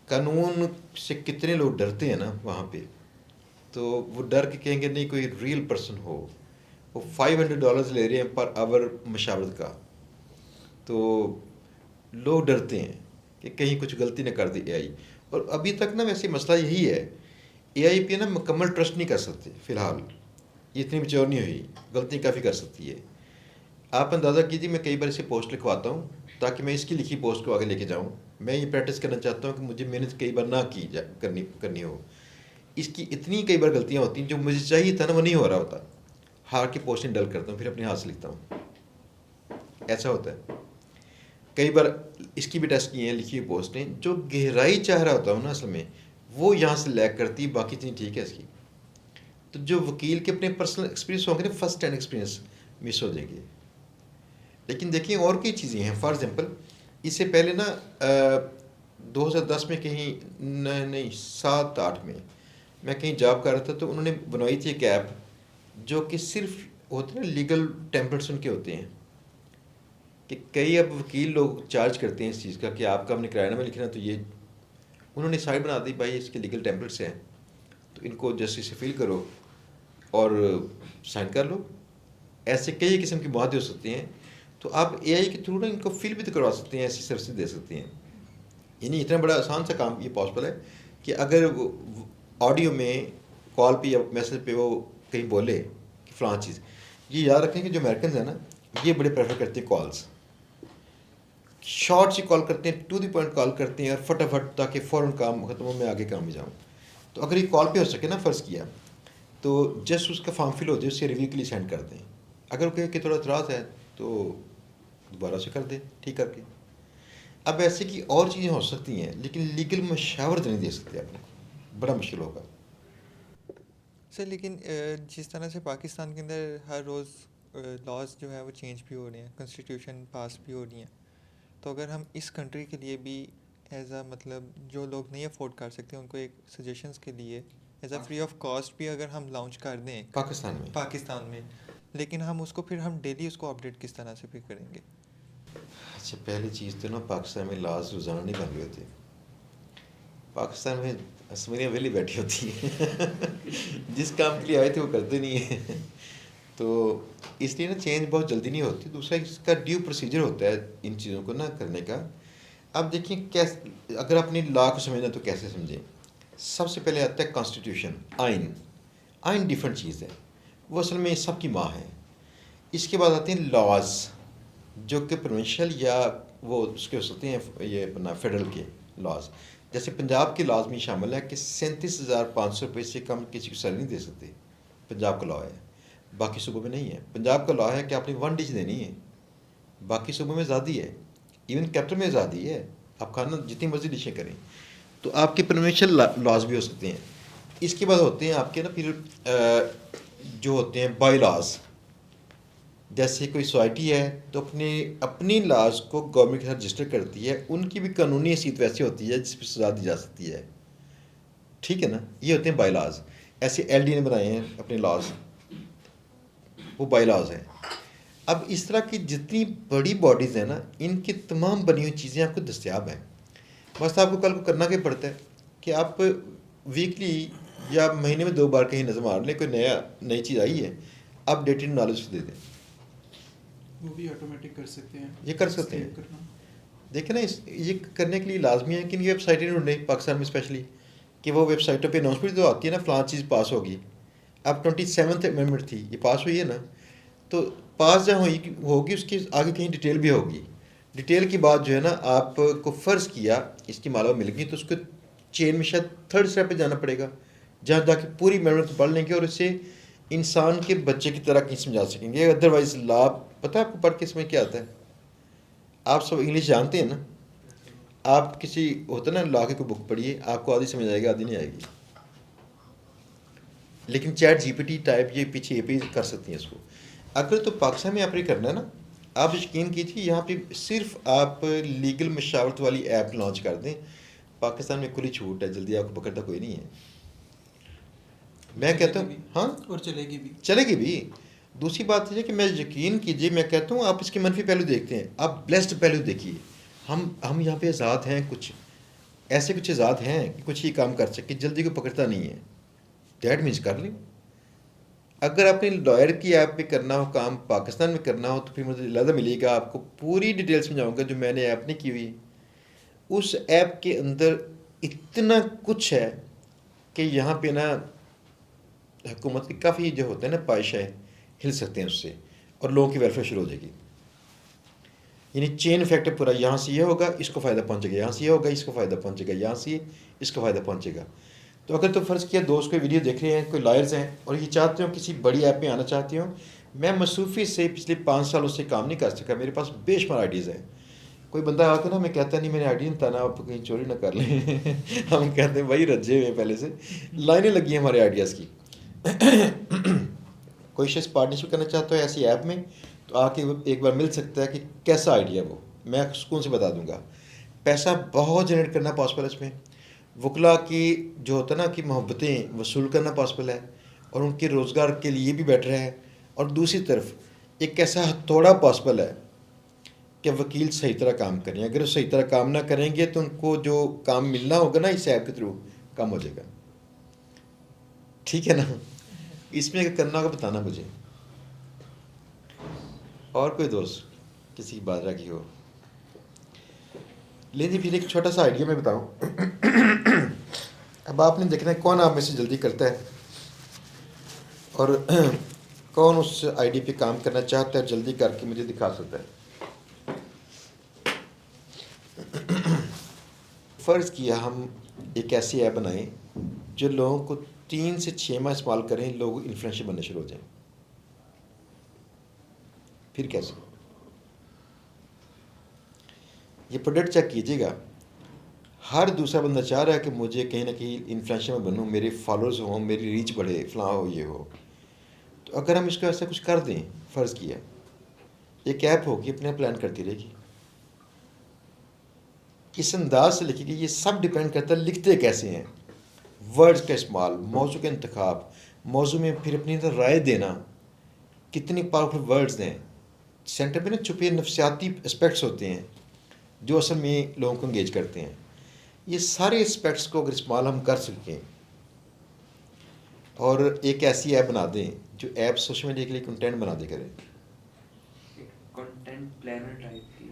Speaker 2: कानून से कितने लोग डरते हैं ना वहाँ पे, तो वो डर के कहेंगे नहीं कोई रियल पर्सन हो। वो $500 ले रहे हैं पर आवर मशावरत का, तो लोग डरते हैं कि कहीं कुछ गलती ना कर दे एआई। और अभी तक ना वैसे मसला यही है, एआई पे ना मुकम्मल ट्रस्ट नहीं कर सकते फ़िलहाल, ये इतनी मैच्योर नहीं हुई, गलती काफ़ी कर सकती है। आप अंदाज़ा कीजिए, मैं कई बार इसे पोस्ट लिखवाता हूँ ताकि मैं इसकी लिखी पोस्ट को आगे लेके जाऊँ। मैं ये प्रैक्टिस करना चाहता हूँ कि मुझे मेहनत कई बार ना करनी हो। इसकी इतनी कई बार गलतियाँ होती हैं, जो मुझे चाहिए था ना वो नहीं हो रहा होता, हार के पोस्टें डल करता हूँ, फिर अपने हाथ से लिखता हूँ, ऐसा होता है। कई बार इसकी भी टेस्ट किए हैं लिखी हुई पोस्टें, जो गहराई चाह रहा होता हूँ ना असल में वो यहाँ से लैग करती है, बाकी चीज़ें ठीक है इसकी। तो जो वकील के अपने पर्सनल एक्सपीरियंस होंगे ना, फर्स्ट हैंड एक्सपीरियंस मिस हो जाएंगे। लेकिन देखिए और कई चीज़ें हैं, फॉर एग्जांपल इससे पहले ना 2010 में कहीं नहीं 7-8 में मैं कहीं जॉब कर रहा था, तो उन्होंने बनवाई थी एक ऐप जो कि सिर्फ होते ना लीगल टेम्पलेट्स उनके होते हैं, कि कई अब वकील लोग चार्ज करते हैं इस चीज़ का कि आपका अपने किराया लिखना, तो ये उन्होंने साइट बना दी, भाई इसके लीगल टेम्पलेट्स हैं तो इनको जस्टिस से फिल करो और साइन कर लो। ऐसे कई किस्म की बातें हो सकती हैं, तो आप एआई के थ्रू ना इनको फिल भी तो करवा सकते हैं, ऐसी सर्विस दे सकते हैं। यानी इतना बड़ा आसान सा काम ये पॉसिबल है कि अगर ऑडियो में कॉल पे या मैसेज पे वो कहीं बोले कि फ़लाँ चीज़, ये याद रखें कि जो अमेरिकन हैं ना ये बड़े प्रेफर करते हैं कॉल्स, शॉर्ट सी कॉल करते हैं, टू द पॉइंट कॉल करते हैं और फटाफट, ताकि फ़ौरन काम ख़त्म हो, मैं आगे काम में जाऊँ। तो अगर ये कॉल पे हो सके ना, फ़र्ज़ किया तो जस्ट उसका फॉर्म फिल हो जाए, उससे रिव्यू के लिए सेंड कर दें। अगर वो कहे कि थोड़ा इतराज़ है तो दोबारा से कर दें ठीक करके। अब ऐसे की और चीज़ें हो सकती हैं, लेकिन लीगल मशावरत नहीं दे सकते आपको, बड़ा मुश्किल होगा
Speaker 1: सर। लेकिन जिस तरह से पाकिस्तान के अंदर हर रोज़ लॉज जो है वो चेंज भी हो रहे हैं, कॉन्स्टिट्यूशन पास भी हो रही हैं, तो अगर हम इस कंट्री के लिए भी एज अ मतलब जो लोग नहीं अफोर्ड कर सकते उनको एक सजेशंस के लिए as a free of cost भी अगर हम लॉन्च कर दें पाकिस्तान में, लेकिन हम उसको फिर हम डेली उसको अपडेट किस तरह से फिर करेंगे?
Speaker 2: अच्छा, पहली चीज़ तो ना पाकिस्तान में लॉज रोज़ाना नहीं बन रहे होते, पाकिस्तान में असमरियाँ वेली बैठी होती हैं जिस काम के लिए आए थे वो करते नहीं हैं तो इसलिए ना चेंज बहुत जल्दी नहीं होती। दूसरा इसका ड्यू प्रोसीजर होता है इन चीज़ों को ना करने का। अब देखिए कैसे, अगर अपनी लॉ को समझना तो कैसे समझें। सबसे पहले आता है कॉन्स्टिट्यूशन, आइन। आइन डिफरेंट चीज़ है, वो असल में सबकी माँ है। इसके बाद आते हैं लॉज, जो कि प्रोविंशियल या वो उसके हो सकते हैं ये अपना फेडरल के लॉज। जैसे पंजाब के लॉज में शामिल है कि 37,500 रुपये से कम किसी को सैलरी नहीं दे सकते, पंजाब का लॉ है, बाकी सूबों में नहीं है। पंजाब का लॉ है कि आपने 1 डिश देनी है, बाकी सूबों में आज़ादी है, इवन कैपिटल में आज़ादी है, आप खाना जितनी मर्जी डिशें करें। तो आपके प्रोविंशियल लॉज भी हो सकते हैं। इसके बाद होते हैं आपके ना फिर जो होते हैं बाई लॉज। जैसे कोई सोसाइटी है तो अपनी लॉज को गवर्नमेंट के साथ रजिस्टर करती है, उनकी भी कानूनी हैसियत वैसी होती है जिस पर सजा दी जा सकती है, ठीक है ना। ये होते हैं बाई लॉज। ऐसे LD ने बनाए हैं अपने लॉज, वो बाई लॉज हैं। अब इस तरह की जितनी बड़ी बॉडीज़ हैं ना, इनकी तमाम बनी हुई चीज़ें आपको दस्तियाब हैं। बस आपको कल को करना क्या पड़ता है कि आप वीकली या महीने में 2 बार कहीं नज़र मार लें, कोई नई चीज़ आई है, अपडेटेड नॉलेज दे दें।
Speaker 8: वो भी ऑटोमेटिक कर सकते हैं,
Speaker 2: ये कर सकते हैं।
Speaker 8: सेव करना।
Speaker 2: देखें ना, ये करने के लिए लाजमी है कि इनकी वेबसाइटें ढूंढें पाकिस्तान में स्पेशली, कि वो वेबसाइटों पे अनाउंसमेंट तो आती है ना, फलां चीज़ पास होगी। अब 27th अमेंडमेंट थी, ये पास हुई है ना, तो पास जहाँ होगी उसकी आगे कहीं डिटेल भी होगी। डिटेल की बात जो है ना, आपको फ़र्ज़ किया इसकी मालूम मिल गई तो उसको चेन में शायद 3rd स्टेप पे जाना पड़ेगा, जहाँ जाके पूरी अमेंडमेंट पढ़ लेंगे और इससे इंसान के बच्चे की तरह कहीं समझा सकेंगे। अदरवाइज़ लाभ पता है आपको पढ़ के इसमें क्या आता है? आप सब इंग्लिश जानते हैं ना, आप किसी होता है ना लॉ की कोई बुक पढ़िए, आपको आधी समझ आएगी आधी नहीं आएगी। लेकिन ChatGPT टाइप ये पीछे ये भी कर सकती हैं इसको। अगर तो पाकिस्तान में ऑपरेट करना है ना, आप यकीन कीजिए यहाँ पे सिर्फ आप लीगल मशावरत वाली ऐप लॉन्च कर दें, पाकिस्तान में खुली छूट है, जल्दी आपको पकड़ता कोई नहीं है। मैं कहता हूँ हाँ,
Speaker 8: और
Speaker 2: चलेगी भी। दूसरी बात यह है कि मैं यकीन कीजिए, मैं कहता हूँ आप इसके मनफी पहलू देखते हैं, आप ब्लेस्ड पहलू देखिए। हम यहाँ पे आज़ाद हैं, कुछ ऐसे कुछ आज़ाद हैं कि कुछ ही काम कर सके, जल्दी को पकड़ता नहीं है। डैट मीन्स कर लें। अगर अपने लॉयर की ऐप पे करना हो काम, पाकिस्तान में करना हो, तो फिर मुझे ज़्यादा मिलेगा, आपको पूरी डिटेल समझाऊंगा जो मैंने ऐप नहीं की हुई। उस ऐप के अंदर इतना कुछ है कि यहाँ पे ना हुकूमत की काफ़ी जो होते हैं ना पायशाएँ हिल सकते हैं उससे, और लोगों की वेलफेयर शुरू हो जाएगी। यानी चेन इफेक्ट पूरा, यहाँ से ये होगा इसको फ़ायदा पहुँचेगा, यहाँ से ये होगा इसको फ़ायदा पहुँचेगा, यहाँ से इसको फ़ायदा पहुँचेगा। तो अगर तो फ़र्ज़ किया दोस्त कोई वीडियो देख रहे हैं, कोई लॉयर्स हैं और ये चाहते हो किसी बड़ी ऐप में आना चाहते हो, मैं मसूफ़ी से पिछले 5 सालों से काम नहीं कर सका, मेरे पास बेशुमार आइडियाज़ हैं। कोई बंदा आके ना, मैं कहता नहीं मैंने आइडिया नहीं था ना, आप कहीं चोरी ना कर लें हम कहते हैं भाई रज्जे हुए पहले से, लाइनें लगी हैं हमारे आइडियाज़ की कोई शख्स पार्टनरशिप करना चाहता है ऐसी ऐप में, तो आके एक बार मिल सकता है कि कैसा आइडिया वो, मैं सुकून से बता दूंगा। पैसा बहुत जनरेट करना पॉसिबल है इसमें, वकला की जो होता है ना कि मोहब्बतें वसूल करना पॉसिबल है, और उनके रोज़गार के लिए भी बेटर है। और दूसरी तरफ एक ऐसा हथौड़ा पॉसिबल है कि वकील सही तरह काम करें। अगर वो सही तरह काम ना करेंगे तो उनको जो काम मिलना होगा ना इस ऐप के थ्रू कम हो जाएगा, ठीक है ना। इसमें अगर करना होगा बताना मुझे। और कोई दोस्त किसी की बात रखी हो? लेकिन फिर एक छोटा सा आइडिया मैं बताऊं अब आपने देखना है कौन आप में से जल्दी करता है और कौन उस आइडिया पे काम करना चाहता है, जल्दी करके मुझे दिखा सकता है। फ़र्ज़ किया हम एक ऐसी ऐप बनाएं जो लोगों को 3 से 6 माह इस्तेमाल करें, लोग इन्फ्लुएंसर बनने शुरू हो जाएं। फिर कैसे? ये प्रोडक्ट चेक कीजिएगा, हर दूसरा बंदा चाह रहा है कि मुझे कहीं ना कहीं इन्फ्लुएंसर में बनूं, मेरे फॉलोअर्स हों, मेरी रीच बढ़े, फलां हो, ये हो। तो अगर हम इसको ऐसा कुछ कर दें, फ़र्ज़ किया एक ऐप होगी अपने प्लान करती रहेगी, किस अंदाज से लिखेगी, ये सब डिपेंड करता है लिखते कैसे हैं, वर्ड्स का इस्तेमाल, मौजू का इंतखाब, मौजू में फिर अपनी राय देना, कितनी पावरफुल वर्ड्स दें। सेंटर पे ना छुपे नफसियाती एस्पेक्ट्स होते हैं जो असल में लोगों को इंगेज करते हैं। ये सारे एस्पेक्ट्स को अगर इस्तेमाल हम कर सकें और एक ऐसी ऐप बना दें जो ऐप सोशल मीडिया के लिए कंटेंट बना दे करें,
Speaker 3: कंटेंट प्लानर टाइप की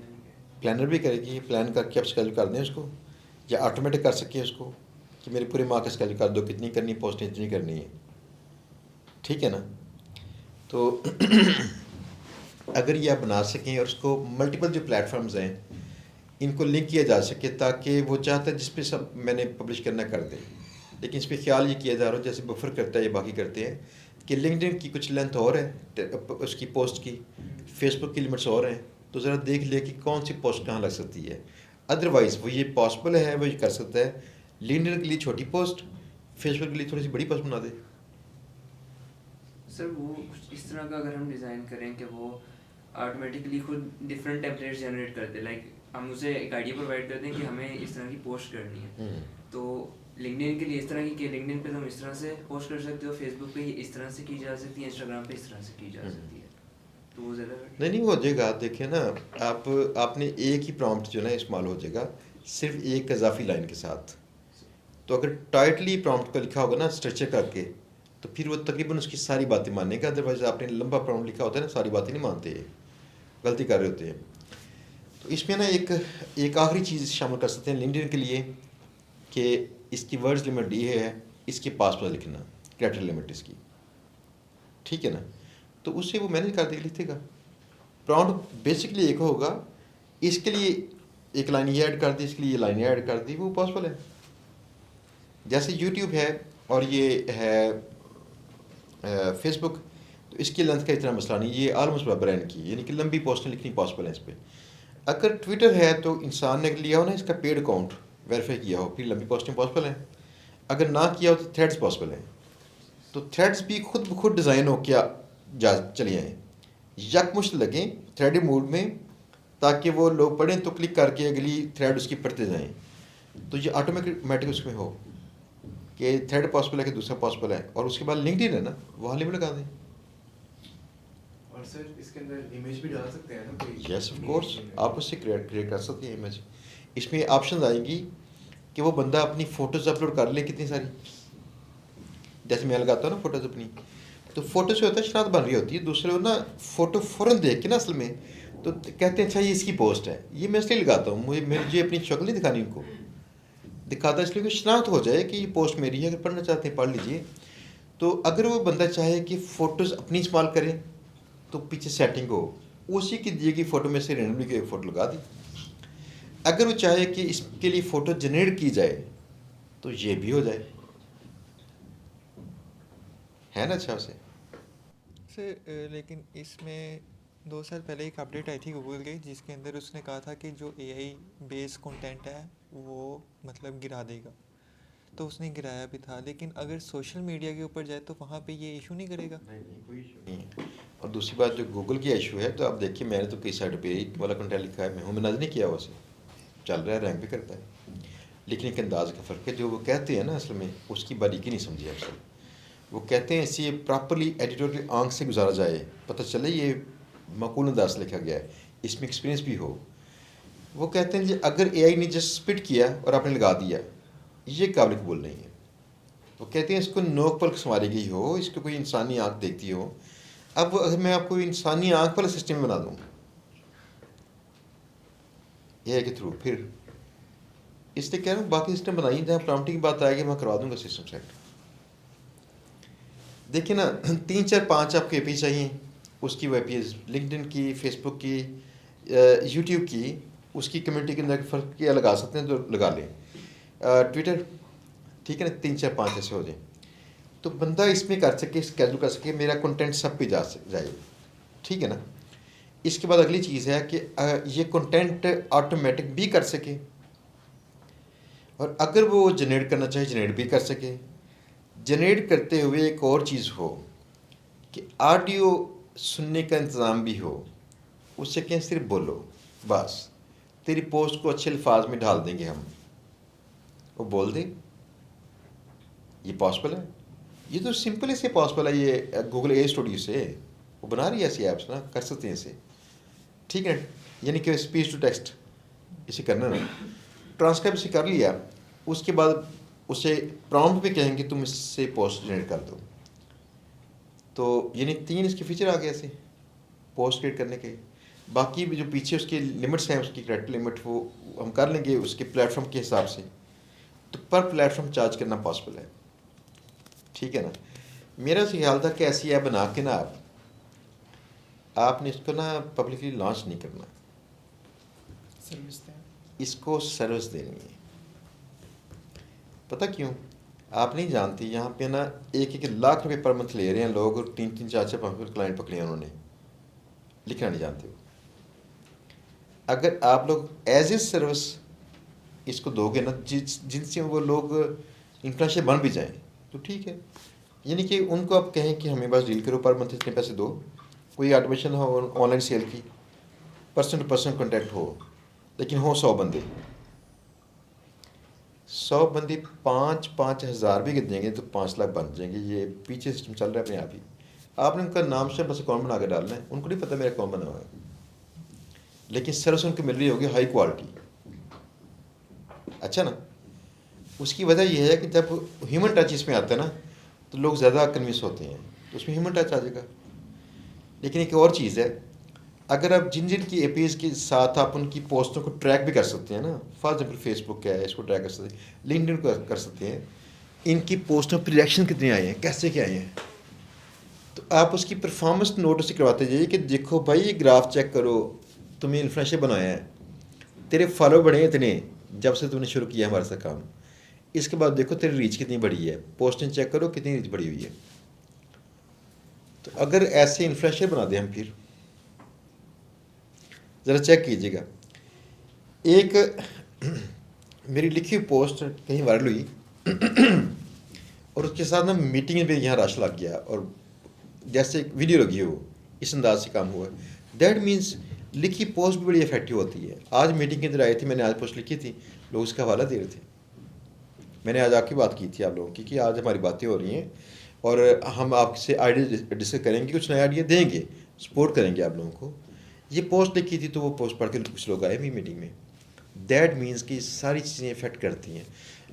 Speaker 2: प्लानर भी करेगी, प्लान करके आप स्केड्यूल कर दें उसको, या ऑटोमेटिक कर सकें उसको कि मेरे पूरे माह का स्केड्यूल कर दो, कितनी करनी पोस्ट इतनी करनी है, ठीक है ना। तो अगर ये आप बना सकें और उसको मल्टीपल जो प्लेटफॉर्म्स हैं इनको लिंक किया जा सके, ताकि वो चाहता है जिस पे सब मैंने पब्लिश करना कर दे, लेकिन इस पर ख्याल ये किया जा रहा हो जैसे बफर करता है या बाकी करते हैं कि लिंक्डइन की कुछ लेंथ और है उसकी पोस्ट की, फेसबुक की लिमिट्स और हैं, तो ज़रा देख ले कि कौन सी पोस्ट कहाँ लग सकती है। अदरवाइज़ वो ये पॉसिबल है, वो ये कर सकता है, लिंक्डइन के लिए छोटी पोस्ट, फेसबुक के लिए थोड़ी सी बड़ी पोस्ट बना दे।
Speaker 9: सर वो कुछ इस तरह का अगर हम डिज़ाइन करें कि वो ऑटोमेटिकली खुद डिफरेंट टेम्पलेट्स जनरेट कर दे, लाइक हम उसे एक आइडिया प्रोवाइड कर दें कि हमें इस तरह की पोस्ट करनी है, तो लिंक्डइन के लिए इस तरह की कि लिंक्डइन पे हम इस तरह से पोस्ट कर सकते हो, फेसबुक पे इस तरह से की जा सकती है, इंस्टाग्राम पे इस तरह से की जा सकती है, तो वो ज़्यादा
Speaker 2: नहीं नहीं, वो हो जाएगा। देखिए ना, आपने एक ही प्रॉम्प्ट जो है ना इस्तेमाल हो जाएगा सिर्फ एक इजाफी लाइन के साथ। तो अगर टाइटली प्रॉम्प्ट पर लिखा होगा ना स्ट्रक्चर करके, तो फिर वो तकरीबन उसकी सारी बातें मानेगा। अदरवाइज आपने लंबा प्रॉम्प्ट लिखा होता है ना, सारी बातें नहीं मानते, गलती कर रहे होते हैं। तो इसमें ना एक आखिरी चीज़ शामिल कर सकते हैं लिंक्डइन के लिए कि इसकी वर्ड्स लिमिट दी है, इसके पास पर लिखना, कैरेक्टर लिमिट इसकी, ठीक है ना। तो उससे वो मैनेज कर देगा, लिखेगा। प्रॉम्प्ट बेसिकली एक होगा, इसके लिए एक लाइन ये ऐड कर दी, इसके लिए ये लाइन ये ऐड कर दी, वो पॉसिबल है। जैसे यूट्यूब है और ये है फेसबुक, तो इसकी लेंथ का इतना मसला नहीं, ये आलमोस्ट बराबर है इनकी, यानी कि लंबी पोस्टें लिखनी पॉसिबल है इस पर। अगर ट्विटर है तो इंसान ने लिया हो ना इसका पेड अकाउंट वेरीफाई किया हो, फिर लंबी पोस्टिंग पॉसिबल है। अगर ना किया हो तो थ्रेड्स पॉसिबल है। तो थ्रेड्स भी खुद ब खुद डिज़ाइन हो क्या जा चले आएँ, यकमुश्त लगें थ्रेड मोड में, ताकि वो लोग पढ़ें तो क्लिक करके अगली थ्रेड उसकी पढ़ते जाएँ। तो ये ऑटोमेटिक उसमें हो कि थ्रेड पॉसिबल है कि दूसरा पॉसिबल है। और उसके बाद लिंक्डइन है ना, वहाँ लिमिट लगा दें।
Speaker 3: और सर इसके अंदर इमेज भी डाल सकते हैं ना कोई?
Speaker 2: यस ऑफ कोर्स, आप उससे क्रिएट कर सकते हैं इमेज। इसमें ऑप्शन आएंगी कि वो बंदा अपनी फ़ोटोज़ अपलोड कर ले कितनी सारी। जैसे मैं लगाता हूँ ना फ़ोटोज़ अपनी, तो फ़ोटो से होता है शनाख्त बन रही होती है, दूसरे लोग ना फ़ोटो फ़ौरन देख के ना असल में तो कहते हैं अच्छा ये इसकी पोस्ट है। ये मैं इसलिए लगाता हूँ, मुझे अपनी शक्ल नहीं दिखानी, उनको दिखाता इसलिए कि शनाख्त हो जाए कि ये पोस्ट मेरी है। अगर पढ़ना चाहते हैं पढ़ लीजिए। तो अगर वो बंदा चाहे कि फ़ोटोज़ अपनी इस्तेमाल करें तो पीछे सेटिंग हो, उसी की दी गई फ़ोटो में से रेंडमली की फ़ोटो लगा दी। अगर वो चाहे कि इसके लिए फ़ोटो जनरेट की जाए तो ये भी हो जाए, है ना। अच्छा उसे
Speaker 1: सर लेकिन इसमें 2 साल पहले एक अपडेट आई थी गूगल की, जिसके अंदर उसने कहा था कि जो एआई बेस्ड कंटेंट है वो मतलब गिरा देगा, तो उसने गिराया भी था। लेकिन अगर सोशल मीडिया के ऊपर जाए तो वहाँ पे ये इशू नहीं करेगा?
Speaker 2: नहीं, कोई इशू नहीं है। और दूसरी बात जो गूगल की इशू है, तो आप देखिए मैंने तो कई साइड पे एक वाला कंटेंट लिखा है, मैं नज़र नहीं किया, वैसे चल रहा है, रैंक भी करता है, लेकिन एक अंदाज का फ़र्क है। जो वो कहते हैं ना असल में उसकी बारीकी नहीं समझी अक्सर। वो कहते हैं इसे प्रॉपरली एडिटोरियल आंख से गुजारा जाए, पता चले ये माकूल अंदाज से लिखा गया है, इसमें एक्सपीरियंस भी हो। वो कहते हैं जी अगर एआई ने जस्ट स्पिट किया और आपने लगा दिया, ये काबिल कबूल नहीं है। वो कहते हैं इसको नोक पर संवारी गई हो, इसको कोई इंसानी आँख देखती हो। अब अगर मैं आपको इंसानी आँख वाला सिस्टम बना दूँ एआई के थ्रू, फिर इसलिए कह रहा हूँ बाकी सिस्टम बनाइए, जहाँ प्रॉम्प्टिंग की बात आएगी मैं करवा दूँगा सिस्टम सेट। देखिए ना 3 4 5 आपको एपी चाहिए, उसकी वेब पेज लिंक्डइन की, फेसबुक की, यूट्यूब की, उसकी कम्युनिटी के अंदर फ़र्क क्या लगा सकते हैं तो लगा लें। ट्विटर, ठीक है ना, 3 4 5 ऐसे हो जाए तो बंदा इसमें कर सके, स्केड्यूल कर सके, मेरा कंटेंट सब पे जाए, ठीक है ना। इसके बाद अगली चीज़ है कि ये कंटेंट ऑटोमेटिक भी कर सके, और अगर वो जनरेट करना चाहे जनरेट भी कर सके। जनरेट करते हुए एक और चीज़ हो कि ऑडियो सुनने का इंतज़ाम भी हो। उससे क्या सिर्फ बोलो बस, तेरी पोस्ट को अच्छे अल्फाज में ढाल देंगे हम, वो बोल दे, ये पॉसिबल है। ये तो सिंपल से पॉसिबल है, ये गूगल ए स्टूडियो से वो बना रही है ऐसी ऐप्स ना, कर सकते हैं इसे, ठीक है। यानी कि स्पीच टू टेक्स्ट इसे करना ना, ट्रांसक्राइब इसे कर लिया, उसके बाद उसे प्रॉम्प्ट पे कहेंगे तुम इससे पोस्ट जनरेट कर दो, तो यानी 3 इसके फीचर आ गए ऐसे पोस्ट क्रिएट करने के। बाकी भी जो पीछे उसके लिमिट्स हैं, उसकी कैरेक्टर लिमिट वो हम कर लेंगे उसके प्लेटफॉर्म के हिसाब से, तो पर प्लेटफॉर्म चार्ज करना पॉसिबल है, ठीक है ना। मेरा ख्याल था कि ऐसी ऐप बना के ना आपने इसको ना पब्लिकली लॉन्च नहीं करना,
Speaker 8: सर्विस दें।
Speaker 2: इसको सर्विस देनी है। पता क्यों? आप नहीं जानती, यहाँ पे ना 1 लाख रुपए पर मंथ ले रहे हैं लोग, और 3 4 5 5 क्लाइंट पकड़े हैं उन्होंने, लिखना नहीं जानते हो। अगर आप लोग एज ए सर्विस इसको दोगे ना जिनसे वो लोग इन्फ्लुएंशियल बन भी जाएं तो ठीक है। यानी कि उनको आप कहें कि हमें बस डील करो, पर मंथ इतने पैसे दो, कोई ऑटोमेशन हो ऑनलाइन सेल की, पर्सन टू पर्सन कॉन्टैक्ट हो, लेकिन हो 100 बंदे, 100 बंदे 5-5 हज़ार भी देंगे तो 5 लाख बन जाएंगे। ये पीछे सिस्टम चल रहा है अपने आप ही। आपने उनका नाम से बस अकाउंट बना के डालना है, उनको नहीं पता मेरा अकाउंट बना हुआ है, लेकिन सर्विस उनको मिल रही होगी हाई क्वालिटी। अच्छा ना, उसकी वजह यह है कि जब ह्यूमन टच इसमें आता है ना तो लोग ज़्यादा कन्विंस होते हैं, तो उसमें ह्यूमन टच आ जाएगा। लेकिन एक और चीज़ है, अगर आप जिन जिन की एपीज के साथ आप उनकी पोस्टों को ट्रैक भी कर सकते हैं ना, फॉर एग्जाम्पल फेसबुक क्या है, इसको ट्रैक कर सकते हैं, लिंक्डइन को कर सकते हैं, इनकी पोस्टों पर रिएक्शन कितने आए हैं, कैसे क्या आए हैं, तो आप उसकी परफॉर्मेंस नोट से करवाते जाइए कि देखो भाई ये ग्राफ चेक करो, तुम्हें इन्फ्लुएंसर बनाया है, तेरे फॉलो बढ़े इतने जब से तुमने शुरू किया हमारे साथ काम, इसके बाद देखो तेरी रीच कितनी बढ़ी है, पोस्टें चेक करो कितनी रीच बढ़ी हुई है। तो अगर ऐसे इन्फ्लुएंसर बना दें हम, फिर ज़रा चेक कीजिएगा, एक मेरी लिखी हुई पोस्ट कहीं वायरल हुई और उसके साथ ना मीटिंग में यहाँ रश लग गया और जैसे एक वीडियो लगी हो, इस अंदाज से काम हुआ। दैट मीन्स लिखी पोस्ट भी बड़ी इफेक्टिव होती है। आज मीटिंग के अंदर आई थी, मैंने आज पोस्ट लिखी थी, लोग उसका हवाला दे रहे थे। मैंने आज आपकी बात की थी आप लोगों की कि आज हमारी बातें हो रही हैं और हम आपसे आइडिया डिस्कस करेंगे, कुछ नए आइडिया देंगे, सपोर्ट करेंगे आप लोगों को। ये पोस्ट लिखी थी तो वो पोस्ट पढ़ के कुछ लोग आए मेरी मीटिंग में। दैट मीन्स कि सारी चीज़ें इफेक्ट करती हैं।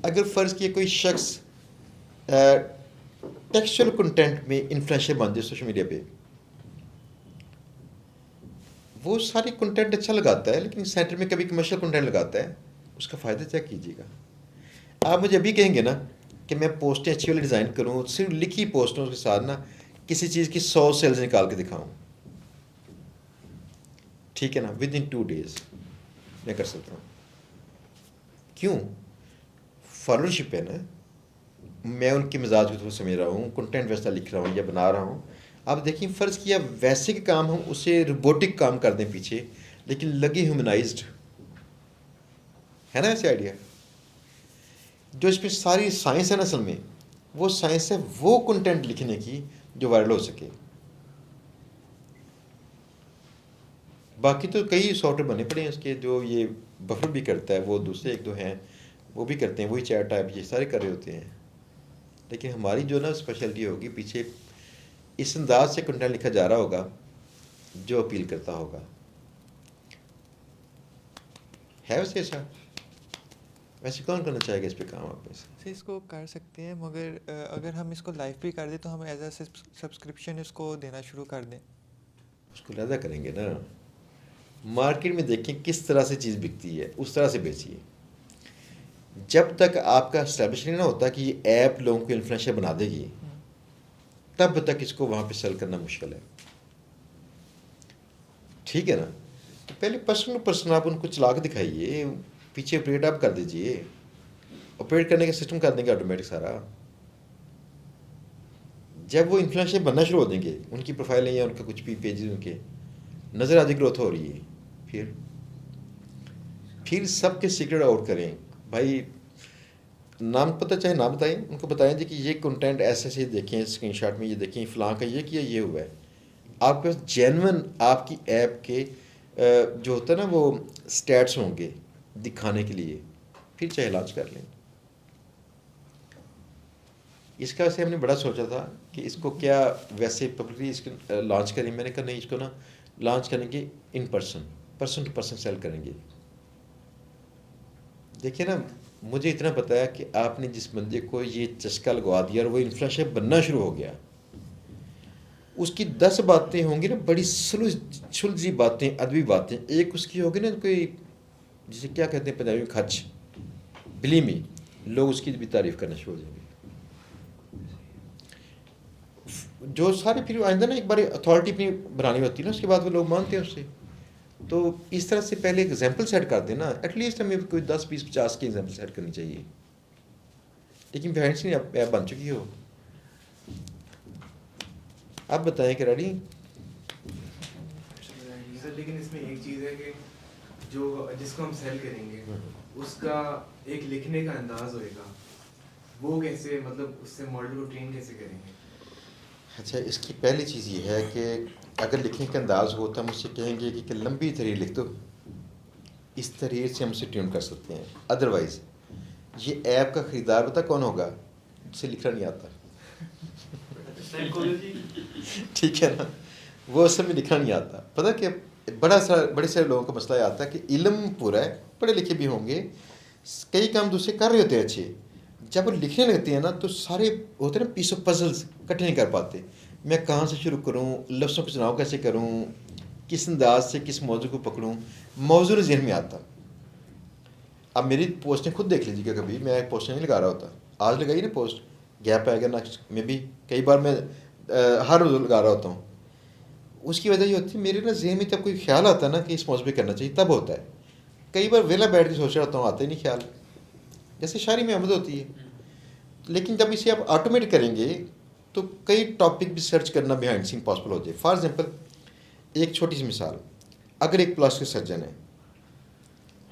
Speaker 2: अगर फ़र्ज़ किया कोई शख्स टेक्सचुअल कंटेंट में इन्फ्लुएंसर बन जाए सोशल मीडिया पे, वो सारी कंटेंट अच्छा लगाता है लेकिन सेंटर में कभी कमर्शियल कंटेंट लगाता है, उसका फ़ायदा चेक कीजिएगा। आप मुझे अभी कहेंगे ना कि मैं पोस्टें अच्छी वाली डिज़ाइन करूँ, सिर्फ लिखी पोस्टों के साथ ना किसी चीज़ की 100 सेल्स निकाल के दिखाऊँ, ठीक है ना, विद इन 2 डेज़ मैं कर सकता हूँ। क्यों? फॉलोअरशिप है ना, मैं उनके मिजाज को समझ रहा हूँ, कंटेंट वैसा लिख रहा हूँ या बना रहा हूँ। आप देखिए फ़र्ज़ किया वैसे के काम हम उसे रोबोटिक काम कर दें पीछे, लेकिन लगे ह्यूमनाइज्ड है ना ऐसे आइडिया। जो इसमें सारी साइंस है ना, असल में वो साइंस है वो कंटेंट लिखने की जो वायरल हो सके। बाकी तो कई सॉफ्टवेयर बने पड़े हैं उसके, जो ये बफर भी करता है, वो दूसरे एक दो हैं वो भी करते हैं, वही चैट टाइप ये सारे कर रहे होते हैं। लेकिन हमारी जो ना स्पेशलिटी होगी, पीछे इस अंदाज से कंटेंट लिखा जा रहा होगा जो अपील करता होगा। है वैसे ऐसा? वैसे कौन करना चाहेगा इस पे काम आप में से?
Speaker 1: से इसको कर सकते हैं, मगर अगर हम इसको लाइव भी कर दें तो हम एज अ सब्सक्रिप्शन इसको देना शुरू कर दें।
Speaker 2: उसको लहदा करेंगे ना, मार्केट में देखें किस तरह से चीज़ बिकती है, उस तरह से बेचिए। जब तक आपका एस्टेब्लिश नहीं ना होता कि ये ऐप लोगों को इन्फ्लुएंसर बना देगी, तब तक इसको वहाँ पे सेल करना मुश्किल है, ठीक है ना। तो पहले पर्सन टू पर्सन आप उनको चला के दिखाइए, पीछे ऑपरेट आप कर दीजिए, ऑपरेट करने का सिस्टम कर देंगे ऑटोमेटिक सारा। जब वो इन्फ्लुएंसर बनना शुरू हो देंगे, उनकी प्रोफाइल या उनका कुछ भी पेजेस उनके नज़र आदि ग्रोथ हो रही है, फिर सबके सीक्रेट आउट करें भाई, नाम पता चाहे ना बताएं, उनको बताएं जी कि ये कंटेंट ऐसे ऐसे देखें, स्क्रीनशॉट में ये देखें, फ़लाँ का ये किया, ये हुआ है। आपके पास जेन्युइन आपकी ऐप के जो होता है ना वो स्टैट्स होंगे दिखाने के लिए, फिर चाहे लॉन्च कर लें। इसका वैसे हमने बड़ा सोचा था कि इसको क्या वैसे पब्लिकली इसको लॉन्च करें, मैंने कहा नहीं, इसको ना लॉन्च करेंगे in person to person sell करेंगे। देखिए ना, मुझे इतना पता है कि आपने जिस बंदे को ये चस्का लगवा दिया और वो इन्फ्लुएंसर बनना शुरू हो गया, उसकी 10 बातें होंगी ना बड़ी सुलझी बातें, अदबी बातें। एक उसकी होगी ना कोई जिसे क्या कहते हैं पंजाबी में खच बिलीमी, लोग उसकी भी तारीफ़ करना शुरू हो जाएंगे। जो सारे फिर आइंदा ना एक बार अथॉरिटी अपनी बनानी होती है ना, उसके बाद वो लोग मानते हैं उससे। तो इस तरह से पहले एग्जाम्पल सेट कर देना, एटलीस्ट हमें कोई 10, 20, 50 की एग्जाम्पल सेट करनी चाहिए। लेकिन पेरेंट्स नहीं ऐप बन चुकी हो। आप बताएं कि रेडी?
Speaker 3: सर लेकिन इसमें एक चीज़ है कि जो जिसको हम सेल करेंगे उसका एक लिखने का अंदाज होएगा, वो कैसे मतलब उससे मॉडल को ट्रेन कैसे करेंगे?
Speaker 2: अच्छा, इसकी पहली चीज़ ये है कि अगर लिखने का अंदाज़ हो तो हम उससे कहेंगे कि लंबी तहरीर लिख दो, इस तहरीर से हम उसे ट्यून कर सकते हैं। अदरवाइज़ ये ऐप का ख़रीदार पता कौन होगा, उसे लिखना नहीं आता। ठीक है ना, वो असल में लिखना नहीं आता। पता कि बड़े सारे लोगों का मसला आता है कि इल्म पूरा है, पढ़े लिखे भी होंगे, कई काम दूसरे कर रहे होते हैं अच्छे, जब वो लिखने लगते हैं ना तो सारे होते हैं ना पीस ऑफ पजल्स इकट्ठे नहीं कर पाते। मैं कहाँ से शुरू करूँ, लफ्ज़ों का चुनाव कैसे करूँ, किस अंदाज से किस मौजू को पकड़ूँ, मौजू नहीं ज़हन में आता। अब मेरी पोस्टें खुद देख लीजिएगा, कभी मैं पोस्टें नहीं लगा रहा होता, आज लगाई ना पोस्ट, गैप आएगा ना में भी, कई बार मैं हर रोज़ लगा रहा होता हूँ। उसकी वजह ये होती है मेरे ना ज़हन में जब कोई ख्याल आता है ना कि इस मौजू पे करना चाहिए, तब होता है। कई बार वेला बैठ के सोच रहा होता हूँ, आता ही नहीं ख्याल, जैसे शायरी में आमद होती है। लेकिन जब इसे आप ऑटोमेट करेंगे तो कई टॉपिक भी सर्च करना बिहाइंड सीन पॉसिबल हो जाए। फॉर एग्जांपल एक छोटी सी मिसाल, अगर एक प्लास्टिक सर्जन है,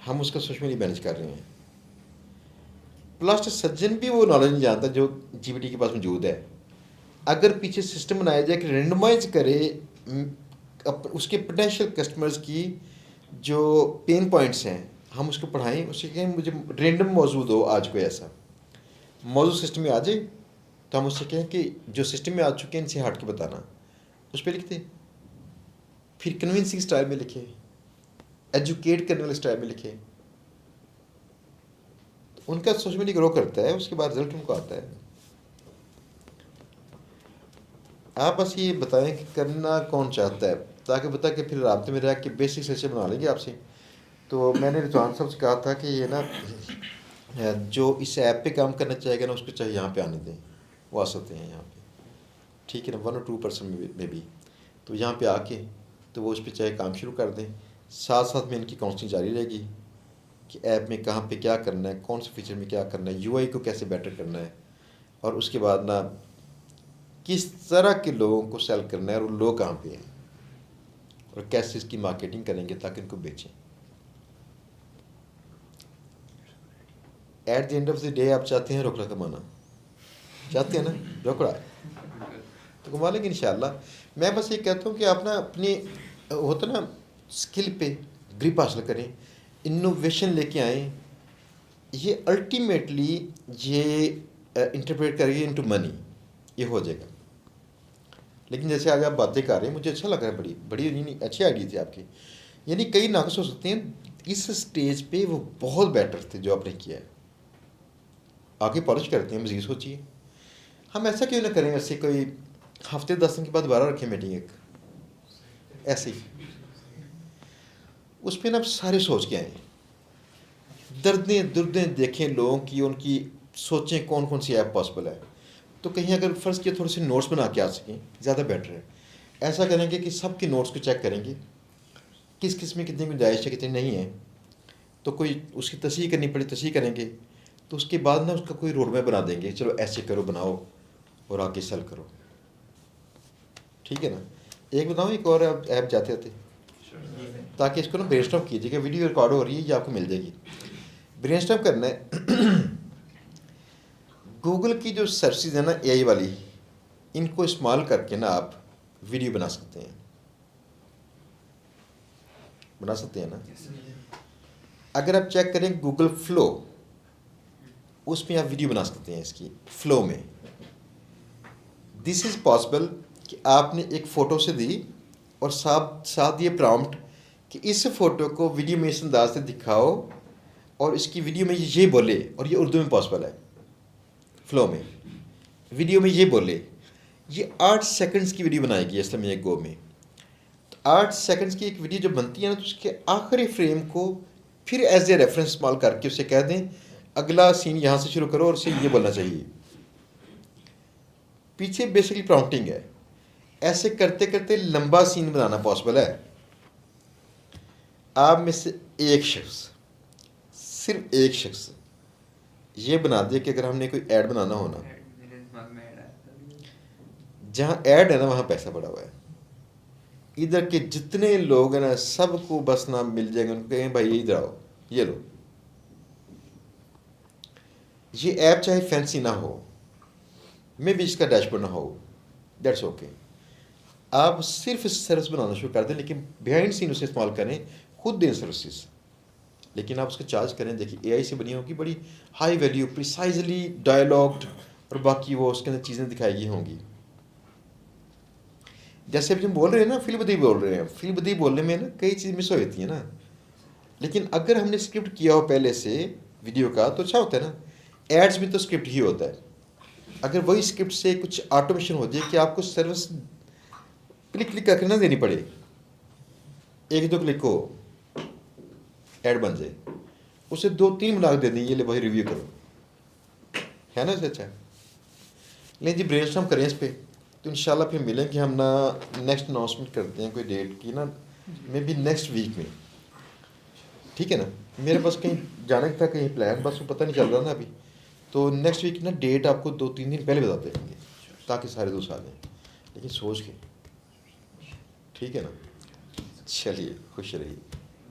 Speaker 2: हम उसका सोशल मीडिया मैनेज कर रहे हैं, प्लास्टिक सर्जन भी वो नॉलेज नहीं जानता जो जीपीटी के पास मौजूद है। अगर पीछे सिस्टम बनाया जाए कि रेंडमाइज करे उसके पोटेंशियल कस्टमर्स की जो पेन पॉइंट्स हैं, हम उसको पढ़ाएं, उससे कहें मुझे रेंडम मौजू दो, आज कोई ऐसा मौजू सिस्टम में आ जाए, तो हम उससे कहें कि जो सिस्टम में आ चुके हैं इनसे हट के बताना, उस पर लिखते। फिर कन्विंसिंग स्टाइल में लिखे, एजुकेट करने वाले स्टाइल में लिखे, तो उनका सोशल मीडिया ग्रो करता है, उसके बाद रिजल्ट उनको आता है। आप बस ये बताएं कि करना कौन चाहता है, ताकि बता कि फिर राब्ते में रह के बेसिक सेशन बना लेंगे आपसे। तो मैंने रिजवान साहब से कहा था कि ये ना जो इस ऐप पे काम करना चाहेगा ना, उसको चाहे यहाँ पे आने दें, वो आ सकते हैं यहाँ पे, ठीक है ना, 1 और 2% में भी। तो यहाँ पे आके तो वो उस पर चाहे काम शुरू कर दें, साथ साथ में इनकी काउंसलिंग जारी रहेगी कि ऐप में कहाँ पे क्या करना है, कौन से फीचर में क्या करना है, यूआई को कैसे बेटर करना है, और उसके बाद ना किस तरह के लोगों को सेल करना है, और वो लोग कहाँ पे हैं, और कैसे इसकी मार्केटिंग करेंगे ताकि इनको बेचें। At the end of the day आप चाहते हैं रोकड़ा कमाना, चाहते हैं ना, रोकड़ा तो कमा लेंगे इंशाल्लाह। मैं बस ये कहता हूँ कि आप ना अपनी होता ना स्किल पे ग्रिप हासिल करें, इनोवेशन लेके आएँ, ये अल्टीमेटली ये इंटरप्रेट करिए इनटू मनी, ये हो जाएगा। लेकिन जैसे आज आप बातें कर रहे हैं, मुझे अच्छा लग रहा है, बड़ी बड़ी अच्छी आइडिया थी आपकी। यानी कई नाकस हो सकते हैं, इस स्टेज पे वो बहुत बेटर थे जो आपने किया है, आगे पॉलिश करते हैं, मज़ीद सोचिए। हम ऐसा क्यों ना करें, ऐसे कोई हफ्ते 10 दिन के बाद दोबारा रखें मीटिंग एक ऐसे ही, उस पर ना आप सारे सोच के आएँ, दर्दें दुर्दें देखें लोगों की, उनकी सोचें कौन कौन सी ऐप पॉसिबल है। तो कहीं अगर फ़र्ज़ किया थोड़े से नोट्स बना के आ सकें, ज़्यादा बेटर है। ऐसा करेंगे कि सबके नोट्स को चेक करेंगे, किस किस में कितनी गुंजाइश है, कितनी नहीं है, तो कोई उसकी तस्हीह करनी पड़ी तस्हीह करेंगे, तो उसके बाद ना उसका कोई रोड मैप बना देंगे, चलो ऐसे करो, बनाओ और आगे सेल करो, ठीक है ना। एक बताऊँ, एक और ऐप जाते आते, ताकि इसको ना ब्रेनस्टॉर्म कीजिएगा, वीडियो रिकॉर्ड हो रही है, ये आपको मिल जाएगी। ब्रेनस्टॉर्म करना है गूगल की जो सर्विसेज है ना एआई वाली, इनको इस्तेमाल करके ना आप वीडियो बना सकते हैं, ना। अगर आप चेक करें गूगल फ्लो, उसमें आप वीडियो बना सकते हैं इसकी फ्लो में। दिस इज़ पॉसिबल कि आपने एक फ़ोटो से दी और साथ ये प्रॉम्प्ट कि इस फ़ोटो को वीडियो में इस अंदाज से दिखाओ और इसकी वीडियो में ये बोले, और ये उर्दू में पॉसिबल है, फ्लो में वीडियो में ये बोले। ये 8 सेकंड्स की वीडियो बनाएगी असल में एक गो में। तो 8 सेकंड्स की एक वीडियो जब बनती है ना, तो उसके आखिरी फ्रेम को फिर एज ए रेफरेंस इस्तेमाल करके उसे कह दें अगला सीन यहाँ से शुरू करो और उसे ये बोलना चाहिए। पीछे बेसिकली प्रॉम्प्टिंग है। ऐसे करते करते लंबा सीन बनाना पॉसिबल है। आप में से एक शख्स, सिर्फ एक शख्स ये बना दे कि अगर हमने कोई ऐड बनाना हो ना, जहाँ ऐड है ना वहाँ पैसा पड़ा हुआ है। इधर के जितने लोग हैं ना, सबको बस नाम मिल जाएगा, उनको कहें भाई इधर आओ, ये लो, ये ऐप चाहे फैंसी ना हो, मे भी इसका डैशबोर्ड ना हो, दैट्स ओके। आप सिर्फ सर्विस बनाना शुरू कर दें, लेकिन बिहाइंड सीन उसे इस्तेमाल करें, खुद दें सर्विसेज, लेकिन आप उसका चार्ज करें। देखिए एआई से बनी होगी बड़ी हाई वैल्यू, प्रिसाइजली डायलॉग्ड, और बाकी वो उसके अंदर चीज़ें दिखाई गई होंगी। जैसे अभी हम बोल रहे हैं ना, फिल्मबदी बोल रहे हैं, फिल्मबदी बोलने में ना कई चीज़ मिस हो जाती है ना, लेकिन अगर हमने स्क्रिप्ट किया हो पहले से वीडियो का तो अच्छा होता है ना। एड्स में तो स्क्रिप्ट ही होता है, अगर वही स्क्रिप्ट से कुछ ऑटोमेशन हो जाए कि आपको सर्विस क्लिक क्लिक करके ना देनी पड़े, 1-2 क्लिक हो ऐड बन जाए, उसे 2-3 बना दे दें, ये ले भाई रिव्यू करो, है ना इससे अच्छा। लेकिन जी ब्रेनस्टॉर्म करें इस पे, तो इंशाल्लाह फिर मिलेंगे हम ना। नेक्स्ट अनाउंसमेंट करते हैं कोई डेट की ना, मे बी नेक्स्ट वीक में, ठीक है ना। मेरे पास कहीं जाने का था, कहीं प्लान, बस वो पता नहीं चल रहा ना अभी, तो नेक्स्ट वीक ना डेट आपको 2-3 दिन पहले बताते रहेंगे, ताकि सारे दोस्त आ जाएँ, लेकिन सोच के, ठीक है ना। चलिए खुश रहिए।